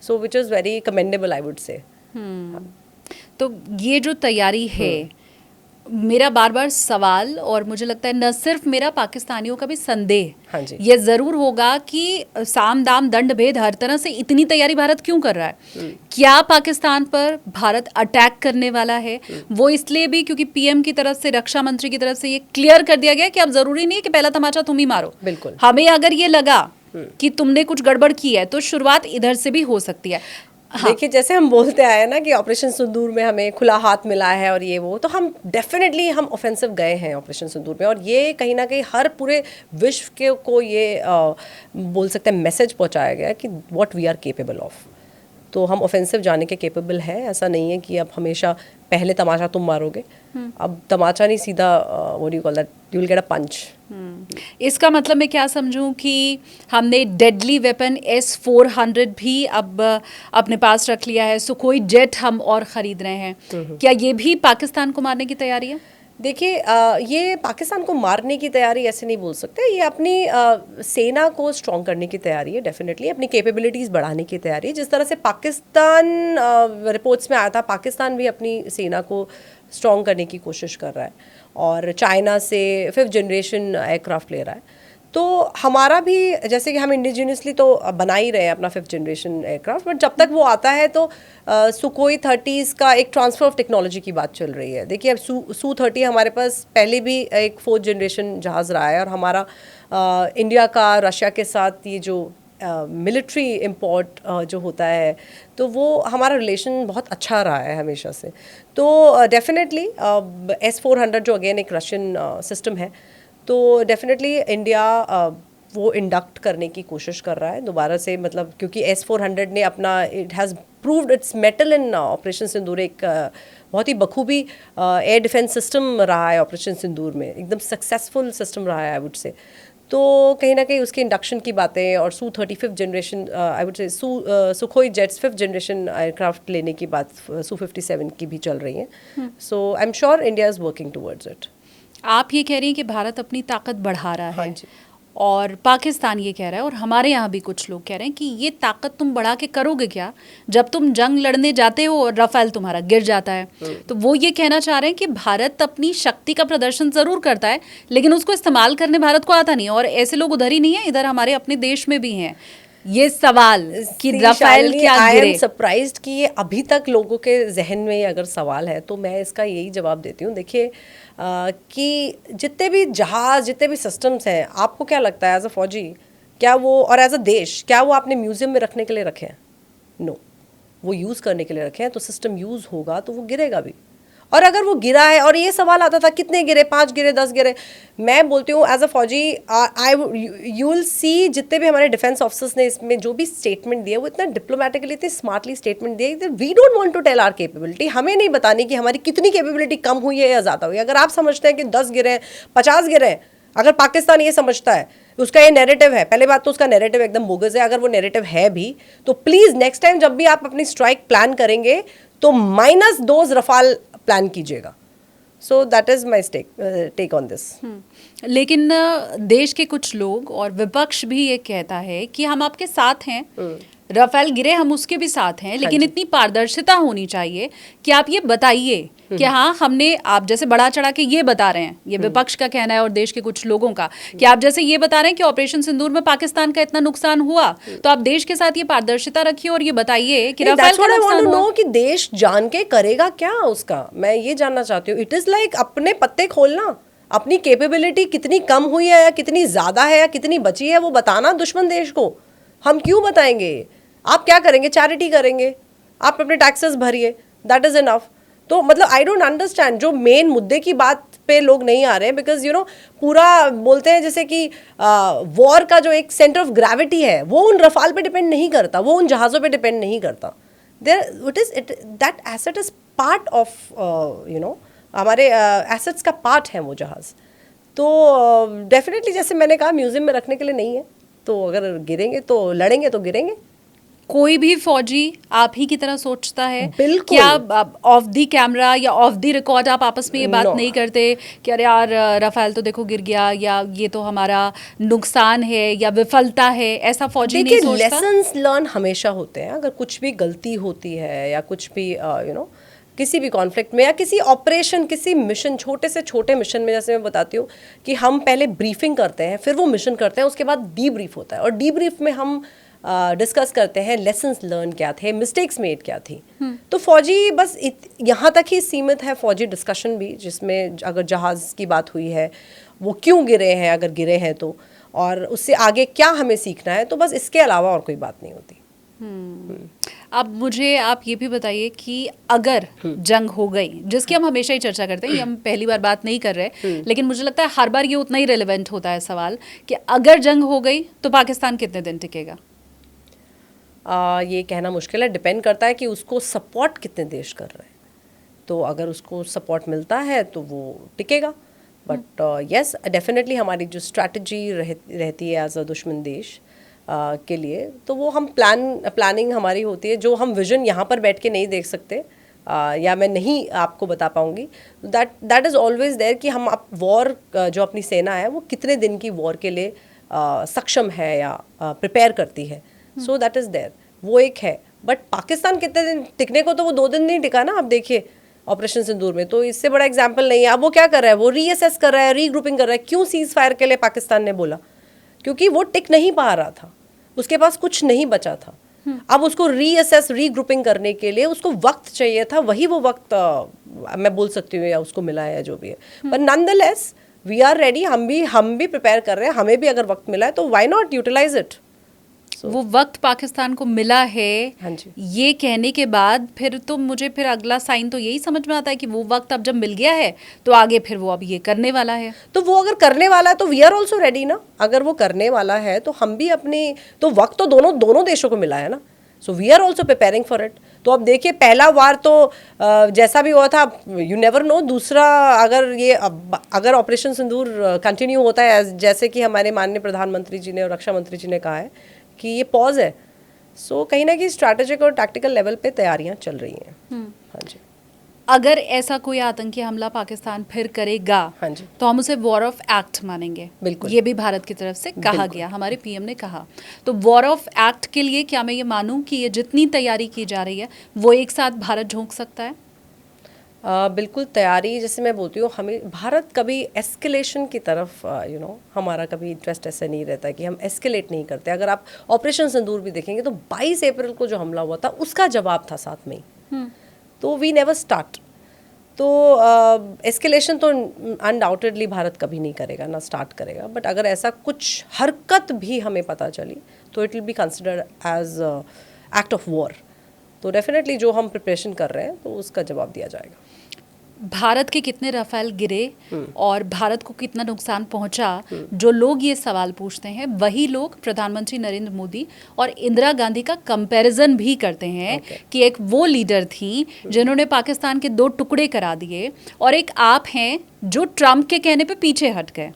so which is very commendable, I would say. तो ये जो तैयारी है, मेरा बार बार सवाल, और मुझे लगता है न सिर्फ मेरा, पाकिस्तानियों का भी संदेह, हाँ जी, ये जरूर होगा कि साम दाम दंड भेद हर तरह से इतनी तैयारी भारत क्यों कर रहा है? क्या पाकिस्तान पर भारत अटैक करने वाला है? वो इसलिए भी क्योंकि पीएम की तरफ से, रक्षा मंत्री की तरफ से ये क्लियर कर दिया गया कि अब जरूरी नहीं है कि पहला तमाचा तुम ही मारो। बिल्कुल। हमें अगर ये लगा कि तुमने कुछ गड़बड़ की है तो शुरुआत इधर से भी हो सकती है। हाँ। देखिए, जैसे हम बोलते आए ना कि ऑपरेशन सिंदूर में हमें खुला हाथ मिला है और ये वो, तो हम डेफिनेटली हम ऑफेंसिव गए हैं ऑपरेशन सिंदूर में, और ये कहीं ना कहीं हर पूरे विश्व के को ये बोल सकते हैं मैसेज पहुंचाया गया कि what we are capable of. तो हम ऑफेंसिव जाने के केपेबल हैं। ऐसा नहीं है कि अब हमेशा पहले तमाचा तुम मारोगे, अब तमाचा नहीं, सीधा what do you call that, you will get a punch. इसका मतलब मैं क्या समझूं कि हमने डेडली वेपन S-400 भी अब अपने पास रख लिया है, सुखोई जेट हम और ख़रीद रहे हैं, क्या ये भी पाकिस्तान को मारने की तैयारी है? देखिए, ये पाकिस्तान को मारने की तैयारी ऐसे नहीं बोल सकते, ये अपनी सेना को स्ट्रॉन्ग करने की तैयारी है, डेफिनेटली अपनी कैपेबिलिटीज़ बढ़ाने की तैयारी है। जिस तरह से पाकिस्तान रिपोर्ट्स में आया था, पाकिस्तान भी अपनी सेना को स्ट्रॉन्ग करने की कोशिश कर रहा है और चाइना से 5th जनरेशन एयरक्राफ्ट ले रहा है। तो हमारा भी, जैसे कि हम इंडिजिनियसली तो बना ही रहे हैं अपना 5th जनरेशन एयरक्राफ्ट, बट जब तक वो आता है तो सुकोई 30s का एक ट्रांसफ़र ऑफ टेक्नोलॉजी की बात चल रही है। देखिए, अब Su-30 हमारे पास पहले भी एक 4th जनरेशन जहाज़ रहा है, और हमारा इंडिया का रशिया के साथ ये जो मिलिट्री इम्पोर्ट जो होता है, तो वो हमारा रिलेशन बहुत अच्छा रहा है हमेशा से। तो डेफिनेटली S-400 जो अगेन एक रशियन सिस्टम है, तो डेफिनेटली इंडिया वो इंडक्ट करने की कोशिश कर रहा है दोबारा से, मतलब क्योंकि S-400 ने अपना, it has proved its mettle in operation Sindoor. एक बहुत ही बखूबी एयर डिफेंस सिस्टम रहा है ऑपरेशन सिंदूर में, एकदम सक्सेसफुल सिस्टम रहा है, आई वुड से। तो कहीं ना कहीं उसके इंडक्शन की बातें और Su-30 5th generation, I would say Sukhoi jets 5th generation aircraft लेने की बात Su-57 की भी चल रही है। So I am sure India is working towards it. आप ये कह रही हैं कि भारत अपनी ताकत बढ़ा रहा है, हाँ जी, और पाकिस्तान ये कह रहा है, और हमारे यहाँ भी कुछ लोग कह रहे हैं कि ये ताकत तुम बढ़ा के करोगे क्या जब तुम जंग लड़ने जाते हो और रफेल तुम्हारा गिर जाता है। तो वो ये कहना चाह रहे हैं कि भारत अपनी शक्ति का प्रदर्शन ज़रूर करता है, लेकिन उसको इस्तेमाल करने भारत को आता नहीं है, और ऐसे लोग उधर ही नहीं है, इधर हमारे अपने देश में भी हैं। ये सवाल कि रफेल क्या गिरे, आई एम सरप्राइज्ड कि ये अभी तक लोगों के जहन में अगर सवाल है, तो मैं इसका यही जवाब देती हूँ। देखिए, कि जितने भी जहाज़, जितने भी सिस्टम्स हैं, आपको क्या लगता है एज अ फौजी, क्या वो, और एज अ देश, क्या वो आपने म्यूज़ियम में रखने के लिए रखे हैं? नो, वो यूज़ करने के लिए रखे हैं। तो सिस्टम यूज़ होगा तो वो गिरेगा भी, और अगर वो गिरा है, और ये सवाल आता था कितने गिरे, 5 गिरे, 10 गिरे, मैं बोलती हूँ एज अ फौजी, यू विल सी जितने भी हमारे डिफेंस ऑफिसर्स ने इसमें जो भी स्टेटमेंट दिए, वो इतना डिप्लोमेटिकली, इतने स्मार्टली स्टेटमेंट दिए। We don't want to tell our capability, हमें नहीं बतानी कि हमारी कितनी कैपेबिलिटी कम हुई है या ज़्यादा हुई है। अगर आप समझते हैं कि 10 गिरे हैं, 50 गिरे हैं, अगर पाकिस्तान ये समझता है, उसका ये नैरेटिव है, पहले बात तो उसका नैरेटिव एकदम बोगस है। अगर वो नैरेटिव है भी तो प्लीज नेक्स्ट टाइम जब भी आप अपनी स्ट्राइक प्लान करेंगे तो माइनस डोज रफाल प्लान कीजिएगा। So that is my take on this. लेकिन देश के कुछ लोग और विपक्ष भी ये कहता है कि हम आपके साथ हैं, राफेल गिरे हम उसके भी साथ हैं, लेकिन इतनी पारदर्शिता होनी चाहिए कि आप ये बताइए कि हाँ हमने, आप जैसे बढ़ा चढ़ा के ये बता रहे हैं, ये विपक्ष का कहना है और देश के कुछ लोगों का, कि आप जैसे ये बता रहे हैं कि ऑपरेशन सिंदूर में पाकिस्तान का इतना नुकसान हुआ, तो आप देश के साथ ये पारदर्शिता रखिए और ये बताइए कि राफेल का नुकसान हुआ। कि देश जान के करेगा क्या उसका, मैं ये जानना चाहती हूँ। इट इज लाइक अपने पत्ते खोलना, अपनी कैपेबिलिटी कितनी कम हुई है या कितनी ज्यादा है या कितनी बची है वो बताना दुश्मन देश को। हम क्यों बताएंगे? आप क्या करेंगे? चैरिटी करेंगे, आप अपने टैक्सेस भरिए, दैट इज इनफ। तो मतलब आई डोंट अंडरस्टैंड जो मेन मुद्दे की बात पे लोग नहीं आ रहे हैं, बिकॉज यू नो पूरा बोलते हैं जैसे कि वॉर का जो एक सेंटर ऑफ ग्रेविटी है वो उन रफाल पे डिपेंड नहीं करता, वो उन जहाज़ों पे डिपेंड नहीं करता। There it is that asset is part of you know, हमारे एसेट्स का पार्ट है वो जहाज़। तो डेफिनेटली जैसे मैंने कहा म्यूजियम में रखने के लिए नहीं है, तो अगर गिरेंगे तो लड़ेंगे तो गिरेंगे। कोई भी फौजी आप ही की तरह सोचता है? बिल्कुल। क्या ऑफ दी कैमरा या ऑफ दी रिकॉर्ड आप आपस में ये बात नहीं करते कि अरे यार राफेल तो देखो गिर गया, या ये तो हमारा नुकसान है या विफलता है? ऐसा फौजी नहीं सोचता? लेसन्स लर्न हमेशा होते हैं। अगर कुछ भी गलती होती है या कुछ भी यू नो किसी भी कॉन्फ्लिक्ट में या किसी ऑपरेशन, किसी मिशन, छोटे से छोटे मिशन में, जैसे मैं बताती हूँ कि हम पहले ब्रीफिंग करते हैं, फिर वो मिशन करते हैं, उसके बाद डी ब्रीफ होता है, और डी ब्रीफ में हम डिस्कस करते हैं लेसन्स लर्न क्या थे, मिस्टेक्स मेड क्या थी। तो फौजी बस यहाँ तक ही सीमित है फौजी डिस्कशन भी, जिसमें अगर जहाज़ की बात हुई है वो क्यों गिरे हैं, अगर गिरे हैं तो, और उससे आगे क्या हमें सीखना है, तो बस इसके अलावा और कोई बात नहीं होती। अब मुझे आप ये भी बताइए कि अगर जंग हो गई, जिसकी हम हमेशा ही चर्चा करते हैं, ये हम पहली बार बात नहीं कर रहे, लेकिन मुझे लगता है हर बार ये उतना ही रेलेवेंट होता है सवाल कि अगर जंग हो गई तो पाकिस्तान कितने दिन टिकेगा? ये कहना मुश्किल है, डिपेंड करता है कि उसको सपोर्ट कितने देश कर रहे हैं। तो अगर उसको सपोर्ट मिलता है तो वो टिकेगा, बट यस डेफिनेटली हमारी जो स्ट्रैटेजी रहती है एज अ दुश्मन देश के लिए, तो वो हम प्लानिंग हमारी होती है, जो हम विजन यहाँ पर बैठ के नहीं देख सकते या मैं नहीं आपको बता पाऊँगी। दैट इज़ ऑलवेज देयर कि हम वॉर जो अपनी सेना है वो कितने दिन की वॉर के लिए सक्षम है या प्रिपेयर करती है। सो दैट इज़ देयर, वो एक है। बट पाकिस्तान कितने दिन टिकने को, तो वो 2 दिन नहीं टिका ना। आप देखिए ऑपरेशन सिंदूर में, तो इससे बड़ा एग्जाम्पल नहीं है। अब वो क्या कर रहा है, वो रीअसेस कर रहा है, रीग्रुपिंग कर रहा है। क्यों सीज फायर के लिए पाकिस्तान ने बोला? क्योंकि वो टिक नहीं पा रहा था, उसके पास कुछ नहीं बचा था। अब उसको रीअसेस, रीग्रुपिंग करने के लिए उसको वक्त चाहिए था, वही वो वक्त मैं बोल सकती हूँ या उसको मिला है, जो भी है। पर नॉनदलेस वी आर रेडी, हम भी प्रिपेयर कर रहे हैं। हमें भी अगर वक्त मिला है तो व्हाई नॉट यूटिलाइज इट। वो वक्त पाकिस्तान को मिला है, हाँ जी। ये कहने के बाद फिर तो मुझे फिर अगला साइन तो यही समझ में आता है कि वो वक्त अब जब मिल गया है तो आगे फिर वो अब ये करने वाला है। तो वो अगर करने वाला है तो वी आर ऑल्सो रेडी ना। अगर वो करने वाला है तो हम भी अपनी, तो वक्त तो दोनों देशों को मिला है ना। So we are also preparing for it. तो अब देखिए पहला वार तो जैसा भी हुआ था, यू नेवर नो, दूसरा अगर ऑपरेशन सिंदूर कंटिन्यू होता है जैसे कि हमारे माननीय प्रधानमंत्री जी ने और रक्षा मंत्री जी ने कहा है कि ये पॉज है, सो कहीं ना कहीं स्ट्रैटेजिक और टैक्टिकल लेवल पे तैयारियां चल रही हैं। हाँ जी। अगर ऐसा कोई आतंकी हमला पाकिस्तान फिर करेगा, हाँ जी, तो हम उसे वॉर ऑफ एक्ट मानेंगे। बिल्कुल। ये भी भारत की तरफ से कहा गया, हमारे पीएम ने कहा। तो वॉर ऑफ एक्ट के लिए क्या मैं ये मानूं कि ये जितनी तैयारी की जा रही है वो एक साथ भारत झोंक सकता है? बिल्कुल तैयारी, जैसे मैं बोलती हूँ, हमें भारत कभी एस्केलेशन की तरफ हमारा कभी इंटरेस्ट ऐसा नहीं रहता कि हम एस्केलेट नहीं करते। अगर आप ऑपरेशन सिंदूर भी देखेंगे तो 22 अप्रैल को जो हमला हुआ था उसका जवाब था 7 मई। तो वी नेवर स्टार्ट। तो एस्केलेशन तो अनडाउटेडली भारत कभी नहीं करेगा, ना स्टार्ट करेगा। बट अगर ऐसा कुछ हरकत भी हमें पता चली तो it will be considered as act of war. तो डेफिनेटली जो हम प्रिपरेशन कर रहे हैं तो उसका जवाब दिया जाएगा। भारत के कितने राफेल गिरे और भारत को कितना नुकसान पहुंचा, जो लोग ये सवाल पूछते हैं वही लोग प्रधानमंत्री नरेंद्र मोदी और इंदिरा गांधी का कंपैरिजन भी करते हैं कि एक वो लीडर थी जिन्होंने पाकिस्तान के 2 टुकड़े करा दिए और एक आप हैं जो ट्रम्प के कहने पे पीछे हट गए।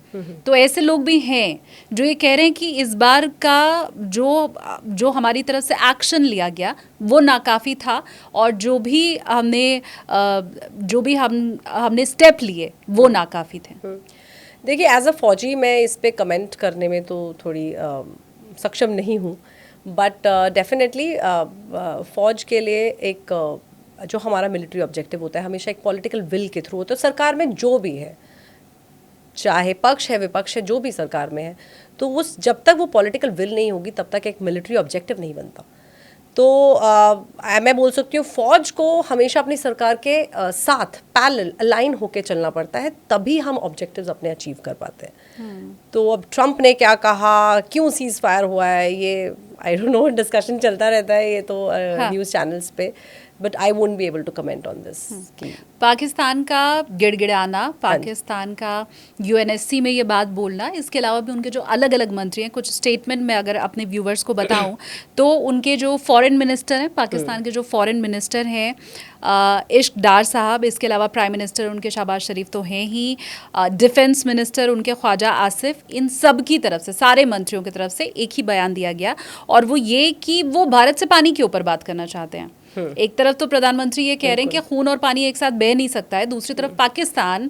तो ऐसे लोग भी हैं जो ये कह रहे हैं कि इस बार का जो हमारी तरफ से एक्शन लिया गया वो नाकाफ़ी था, और जो भी हमने स्टेप लिए वो नाकाफ़ी थे। देखिए, एज अ फौजी मैं इस पे कमेंट करने में तो थोड़ी सक्षम नहीं हूँ, बट डेफिनेटली फौज के लिए एक जो हमारा मिलिट्री ऑब्जेक्टिव होता है हमेशा एक पॉलिटिकल विल के थ्रू होता है। सरकार में जो भी है, चाहे पक्ष है विपक्ष है, जो भी सरकार में है, तो उस जब तक वो पॉलिटिकल विल नहीं होगी तब तक एक मिलिट्री ऑब्जेक्टिव नहीं बनता। तो मैं बोल सकती हूँ फौज को हमेशा अपनी सरकार के साथ पैरेलल अलाइन होके चलना पड़ता है, तभी हम ऑब्जेक्टिव्स अपने अचीव कर पाते हैं। तो अब ट्रम्प ने क्या कहा, क्यों सीज फायर हुआ है, ये आई डोंट नो, डिस्कशन चलता रहता है ये तो न्यूज़ चैनल्स पे, but I won't be able to comment on this. Pakistan का गिड़गिड़ाना, पाकिस्तान का यूएनएससी में ये बात बोलना, इसके अलावा भी उनके जो अलग अलग मंत्री हैं, कुछ स्टेटमेंट में अगर अपने व्यूवर्स को बताऊं तो उनके जो फॉरेन मिनिस्टर हैं, पाकिस्तान के जो फॉरेन मिनिस्टर हैं इश्क डार साहब, इसके अलावा प्राइम मिनिस्टर उनके शहबाज शरीफ तो हैं ही, डिफेंस मिनिस्टर उनके ख्वाजा आसिफ, इन सब की तरफ से, सारे मंत्रियों की तरफ से एक ही बयान दिया गया, और वो ये कि वो भारत से पानी के ऊपर बात करना चाहते हैं। एक तरफ तो प्रधानमंत्री ये कह रहे हैं कि खून और पानी एक साथ बह नहीं सकता है, दूसरी तरफ पाकिस्तान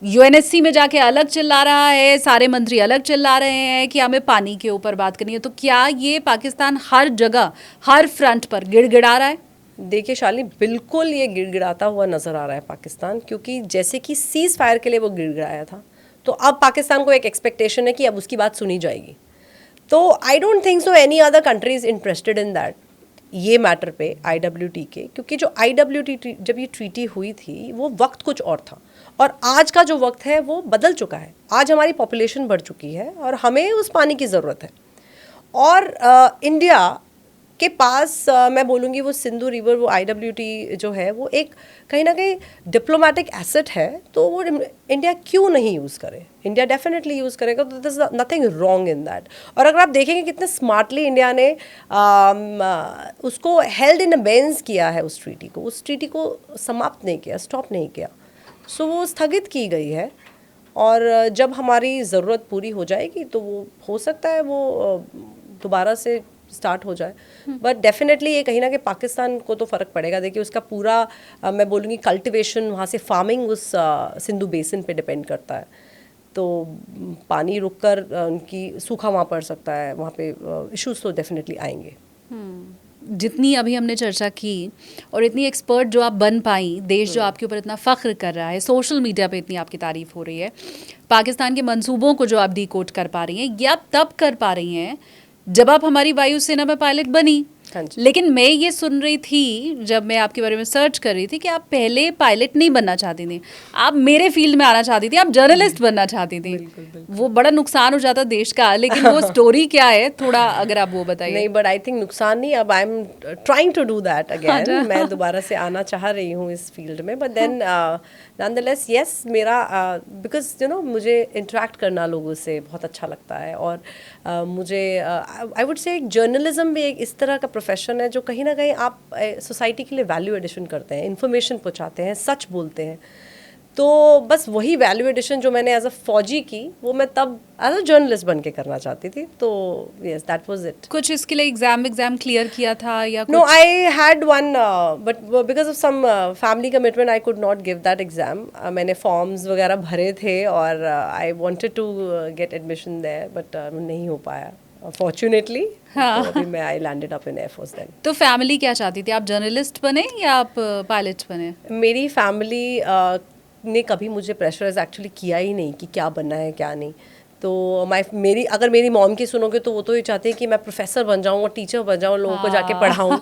यूएनएससी में जाके अलग चिल्ला रहा है, सारे मंत्री अलग चिल्ला रहे हैं कि हमें पानी के ऊपर बात करनी है। तो क्या ये पाकिस्तान हर जगह हर फ्रंट पर गिड़गिड़ा रहा है? देखिए शालिनी, बिल्कुल ये गिड़गिड़ाता हुआ नजर आ रहा है पाकिस्तान, क्योंकि जैसे कि सीज फायर के लिए वो गिड़गिड़ाया था, तो अब पाकिस्तान को एक एक्सपेक्टेशन है कि अब उसकी बात सुनी जाएगी। तो I don't think so any other country is interested in that, ये मैटर पे IWT के, क्योंकि जो IWT जब ये ट्रीटी हुई थी वो वक्त कुछ और था, और आज का जो वक्त है वो बदल चुका है। आज हमारी पॉपुलेशन बढ़ चुकी है और हमें उस पानी की ज़रूरत है, और इंडिया के पास मैं बोलूँगी वो सिंधु रिवर, वो IWT जो है वो एक कहीं ना कहीं डिप्लोमेटिक एसेट है, तो वो इंडिया क्यों नहीं यूज़ करे? इंडिया डेफिनेटली यूज़ करेगा, तो this is nothing wrong in that. और अगर आप देखेंगे कितने स्मार्टली इंडिया ने उसको हेल्ड इन अबेंस किया है, उस ट्रीटी को समाप्त नहीं किया, स्टॉप नहीं किया, सो वो स्थगित की गई है, और जब हमारी ज़रूरत पूरी हो जाएगी तो वो हो सकता है वो दोबारा से स्टार्ट हो जाए। बट डेफिनेटली ये कहीं ना कहीं पाकिस्तान को तो फ़र्क पड़ेगा। देखिए उसका पूरा मैं बोलूँगी कल्टिवेशन, वहाँ से फार्मिंग उस सिंधु बेसिन पे डिपेंड करता है, तो पानी रुककर उनकी सूखा वहाँ पड़ सकता है, वहाँ पे इश्यूज तो डेफिनेटली आएंगे। जितनी अभी हमने चर्चा की और इतनी एक्सपर्ट जो आप बन पाई, देश जो आपके ऊपर इतना फ़ख्र कर रहा है, सोशल मीडिया पे इतनी आपकी तारीफ़ हो रही है, पाकिस्तान के मंसूबों को जो आप डिकोड कर पा रही हैं, ये आप तब कर पा रही हैं जब आप हमारी वायुसेना में पायलट बनी। लेकिन मैं ये सुन रही थी जब मैं आपके बारे में सर्च कर रही थी कि आप पहले पायलट नहीं बनना चाहती थी, आप मेरे फील्ड में आना चाहती थी, आप जर्नलिस्ट बनना चाहती थी। वो बड़ा नुकसान हो जाता देश का, लेकिन वो स्टोरी क्या है थोड़ा अगर आप वो बताइए। नहीं, बट आई थिंक नुकसान नहीं, अब I am trying to do that again. मैं दोबारा से आना चाह रही हूँ इस फील्ड में, बट देन नॉनदलेस यस, मेरा बिकॉज यू नो मुझे इंटरेक्ट करना लोगों से बहुत अच्छा लगता है, और मुझे आई वुड से जर्नलिज्म भी एक इस तरह का प्रोफेशन है जो कहीं ना कहीं आप सोसाइटी के लिए वैल्यू एडिशन करते हैं, इन्फॉर्मेशन पहुंचाते हैं, सच बोलते हैं। तो बस वही वैल्यू एडिशन जो मैंने एज अ फौजी की, वो मैं तब एज अ जर्नलिस्ट बन के करना चाहती थी। तो यस, दैट वाज इट। कुछ इसके लिए एग्जाम क्लियर किया था या no, I had one, but because of some family commitment I could not give that exam. मैंने फॉर्म्स वगैरह भरे थे और I wanted to get admission there, but नहीं हो पाया फॉर्चुनेटली। हाँ। तो अभी मैं I landed up in air force then. तो फैमिली क्या चाहती थी, आप जर्नलिस्ट बने या आप पायलट बने? मेरी फैमिली ने कभी मुझे प्रेशराइज एक्चुअली किया ही नहीं कि क्या बनना है क्या नहीं। तो अगर मेरी मॉम की सुनोगे तो वो तो ये चाहती है कि मैं प्रोफेसर बन जाऊँ और टीचर बन जाऊँ, लोगों को जाके पढ़ाऊँ।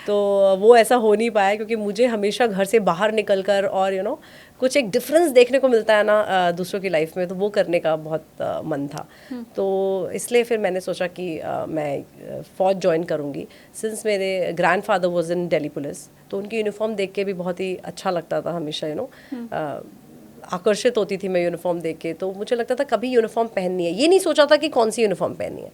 तो वो ऐसा हो नहीं पाया, क्योंकि मुझे हमेशा घर से बाहर निकल कर और यू नो कुछ एक डिफरेंस देखने को मिलता है ना दूसरों की लाइफ में, तो वो करने का बहुत मन था। तो इसलिए फिर मैंने सोचा कि मैं फौज ज्वाइन करूँगी। सिंस मेरे grandfather was in Delhi police, तो उनकी यूनिफॉर्म देख के भी बहुत ही अच्छा लगता था हमेशा, यू नो आकर्षित होती थी मैं यूनिफॉर्म देख के। तो मुझे लगता था कभी यूनिफॉर्म पहननी है, ये नहीं सोचा था कि कौन सी यूनिफॉर्म पहननी है,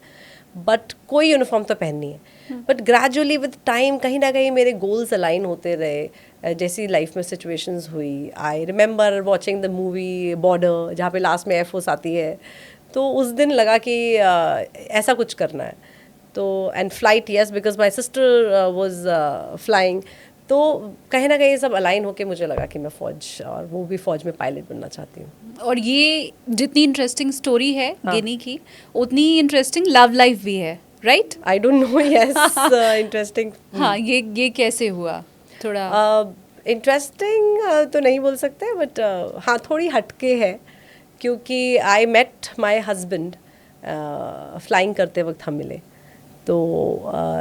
बट कोई यूनिफॉर्म तो पहननी है। बट ग्रेजुअली विद टाइम कहीं ना कहीं मेरे गोल्स अलाइन होते रहे। जैसी लाइफ में सिचुएशंस हुई, I remember watching the movie border, जहाँ पे लास्ट में एयरफोर्स आती है, तो उस दिन लगा कि ऐसा कुछ करना है। तो and flight, yes, because my sister was flying, तो कहीं ना कहीं सब अलाइन होके मुझे लगा कि मैं फ़ौज, और वो भी फ़ौज में पायलट बनना चाहती हूँ। और ये जितनी इंटरेस्टिंग स्टोरी है गिनी की, उतनी इंटरेस्टिंग लव लाइफ भी है, right? I don't know, yes, interesting. हाँ, ये कैसे हुआ थोड़ा? इंटरेस्टिंग तो नहीं बोल सकते, बट हाँ थोड़ी हटके है, क्योंकि I met my husband flying करते वक्त हम मिले। तो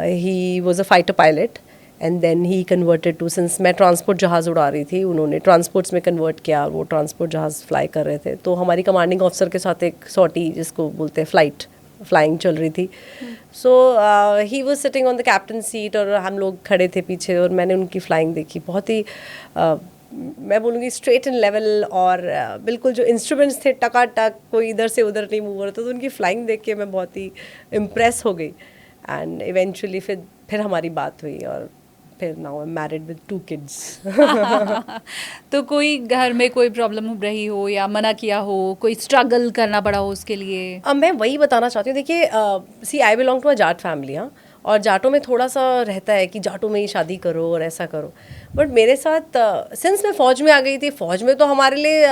he was a fighter pilot and then he converted to, since मैं ट्रांसपोर्ट जहाज़ उड़ा रही थी, उन्होंने ट्रांसपोर्ट्स में कन्वर्ट किया, वो ट्रांसपोर्ट जहाज़ फ्लाई कर रहे थे। तो हमारी कमांडिंग ऑफिसर के साथ एक सॉर्टी, जिसको बोलते हैं फ्लाइंग चल रही थी। So he was sitting on the captain seat और हम लोग खड़े थे पीछे, और मैंने उनकी फ्लाइंग देखी। बहुत ही मैं बोलूँगी स्ट्रेट एंड लेवल, और बिल्कुल जो इंस्ट्रूमेंट्स थे टकाटक, कोई इधर से उधर नहीं मूव हो रहा था। तो उनकी फ्लाइंग देख के मैं बहुत ही इम्प्रेस हो गई, एंड इवेंचुअली फिर हमारी बात हुई, और फिर now I am married with 2 kids. तो कोई घर में कोई प्रॉब्लम रही हो या मना किया हो, कोई स्ट्रगल करना पड़ा हो उसके लिए? अब मैं वही बताना चाहती हूँ। देखिए, see I belong to a Jat family, हाँ, और जाटों में थोड़ा सा रहता है कि जाटों में ही शादी करो और ऐसा करो। बट मेरे साथ सिंस मैं फ़ौज में आ गई थी, फ़ौज में तो हमारे लिए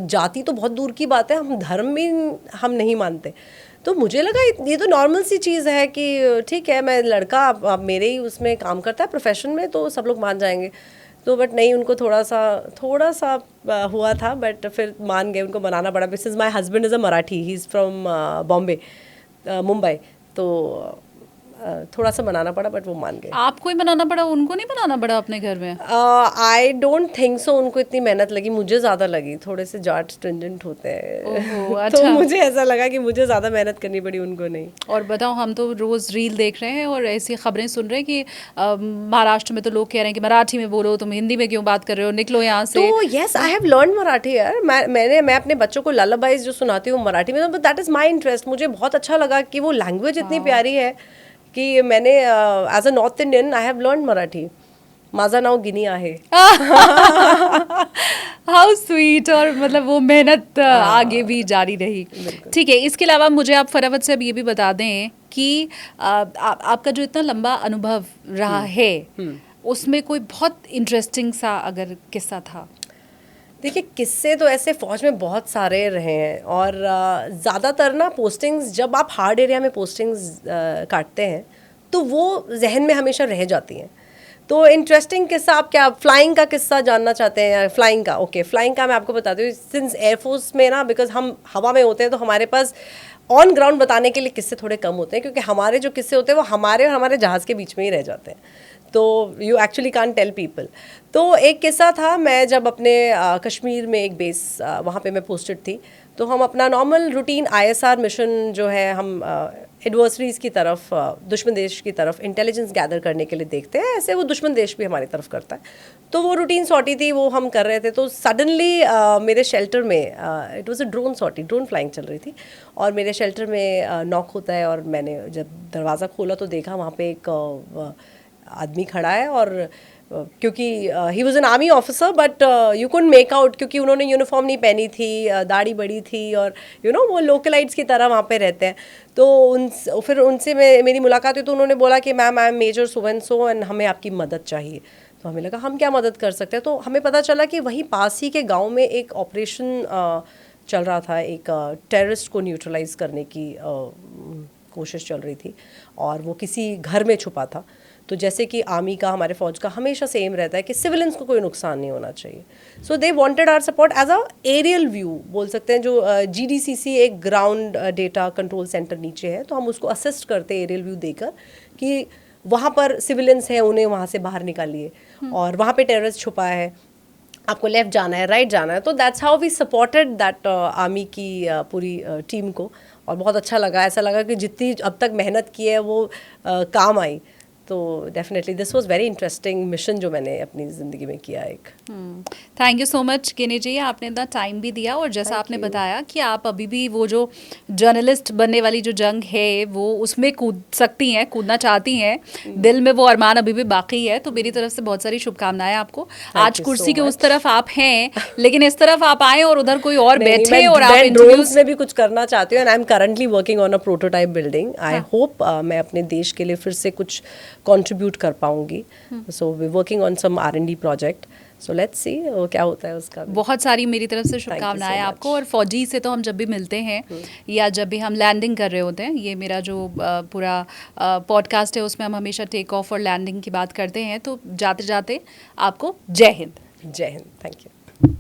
जाति तो बहुत दूर की बात है, हम धर्म भी हम नहीं मानते। तो मुझे लगा ये तो नॉर्मल सी चीज़ है कि ठीक है, मैं लड़का अब मेरे ही उसमें काम करता है प्रोफेशन में, तो सब लोग मान जाएंगे। तो बट नहीं, उनको थोड़ा सा हुआ था, बट फिर मान गए, उनको मनाना पड़ा। Since my husband is a Marathi, he is from Bombay, Mumbai, तो थोड़ा सा मनाना पड़ा, बट वो मान गए। आपको ही मनाना पड़ा, उनको नहीं मनाना पड़ा अपने घर में? आई डोंट थिंक सो, उनको इतनी मेहनत लगी, मुझे ज़्यादा लगी। थोड़े से जाट स्ट्रिंजेंट होते हैं। ओहो, तो अच्छा। मुझे ऐसा लगा कि मुझे ज़्यादा मेहनत करनी पड़ी, उनको नहीं। और बताओ, हम तो रोज़ रील देख रहे हैं और ऐसी खबरें सुन रहे हैं कि महाराष्ट्र में तो लोग कह रहे हैं कि मराठी में बोलो, तुम हिंदी में क्यों बात कर रहे हो, निकलो यहाँ से। तो yes, I have learn Marathi यार। मैं अपने बच्चों को लल्लाबाइज जो सुनाती हूँ मराठी में, but that is my interest. मुझे बहुत अच्छा लगा कि वो लैंग्वेज इतनी प्यारी है कि मैंने as a North Indian I have learn Marathi. माझा नाव गिनी आहे। How sweet. और मतलब वो मेहनत आगे भी जारी रही। ठीक है, इसके अलावा मुझे आप फटाफट से अब ये भी बता दें कि आपका जो इतना लंबा अनुभव रहा है, उसमें कोई बहुत इंटरेस्टिंग सा अगर किस्सा था? देखिए, किस्से तो ऐसे फ़ौज में बहुत सारे रहे हैं, और ज़्यादातर ना पोस्टिंग्स, जब आप हार्ड एरिया में पोस्टिंग्स काटते हैं तो वो जहन में हमेशा रह जाती हैं। तो इंटरेस्टिंग किस्सा, आप क्या फ्लाइंग का किस्सा जानना चाहते हैं? फ्लाइंग का, ओके, फ्लाइंग का मैं आपको बताती हूँ। सिंस एयरफोर्स में ना, बिकॉज हम हवा में होते हैं, तो हमारे पास ऑन ग्राउंड बताने के लिए किस्से थोड़े कम होते हैं, क्योंकि हमारे जो किस्से होते हैं वो हमारे और हमारे जहाज़ के बीच में ही रह जाते हैं। तो you actually can't tell people. तो एक किस्सा था, मैं जब अपने कश्मीर में एक बेस, वहाँ पे मैं पोस्टेड थी, तो हम अपना नॉर्मल रूटीन ISR मिशन जो है, हम एडवर्सरीज़ की तरफ, दुश्मन देश की तरफ इंटेलिजेंस गैदर करने के लिए देखते हैं, ऐसे वो दुश्मन देश भी हमारी तरफ करता है। तो वो रूटीन सॉर्टी थी, वो हम कर रहे थे। तो सडनली मेरे शेल्टर में, it was a drone sortie, drone flying चल रही थी, और मेरे शेल्टर में नॉक होता है, और मैंने जब दरवाज़ा खोला तो देखा वहाँ पे एक आदमी खड़ा है, और क्योंकि he was an army officer, but you couldn't make out, क्योंकि उन्होंने यूनिफॉर्म नहीं पहनी थी, दाढ़ी बड़ी थी, और वो लोकलाइट्स की तरह वहाँ पे रहते हैं। तो फिर उनसे मेरी मुलाकात हुई, तो उन्होंने बोला कि ma'am, I am major so and so, and हमें आपकी मदद चाहिए। तो हमें लगा हम क्या मदद कर सकते हैं। तो हमें पता चला कि वहीं पास ही के गाँव में एक ऑपरेशन चल रहा था, एक टेररिस्ट को न्यूट्रलाइज करने की कोशिश चल रही थी, और वो किसी घर में छुपा था। तो जैसे कि आर्मी का, हमारे फौज का हमेशा सेम रहता है कि सिविलियंस को कोई नुकसान नहीं होना चाहिए। So they wanted our support as a aerial view, बोल सकते हैं। जो GDCC एक ग्राउंड डेटा कंट्रोल सेंटर नीचे है, तो हम उसको असिस्ट करते हैं एरियल व्यू देकर कि वहाँ पर सिविलियंस हैं, उन्हें वहाँ से बाहर निकालिए, और वहाँ पे टेररिस्ट छुपा है, आपको लेफ्ट जाना है, राइट जाना है। तो that's how we supported that army की पूरी टीम को, और बहुत अच्छा लगा। ऐसा लगा कि जितनी अब तक मेहनत की है वो काम आई। तो definitely this was very interesting mission जो मैंने अपनी ज़िंदगी में किया एक। थैंक यू सो मच किनी जी, आपने इतना टाइम भी दिया और जैसा आपने बताया कि आप अभी भी वो जो जर्नलिस्ट बनने वाली जो जंग है वो उसमें कूद सकती हैं, कूदना चाहती हैं, दिल में वो अरमान अभी भी बाकी है। तो मेरी तरफ से बहुत सारी शुभकामनाएं आपको। आज you कुर्सी so के उस much. तरफ आप हैं, लेकिन इस तरफ आप आए और उधर कोई और नहीं, बैठे और आप मैं इंटरव्यूज ड्रोन्स में भी कुछ करना चाहती हूँ and I am currently working on a prototype building. I hope मैं अपने देश के लिए फिर से कुछ कंट्रीब्यूट कर पाऊंगी। So we working on some R&D project, so let's see क्या होता है उसका भी। बहुत सारी मेरी तरफ से शुभकामनाएं आपको। और फौजी से तो हम जब भी मिलते हैं या जब भी हम लैंडिंग कर रहे होते हैं, ये मेरा जो पूरा पॉडकास्ट है उसमें हम हमेशा टेक ऑफ और लैंडिंग की बात करते हैं, तो जाते जाते आपको जय हिंद। जय हिंद, थैंक यू।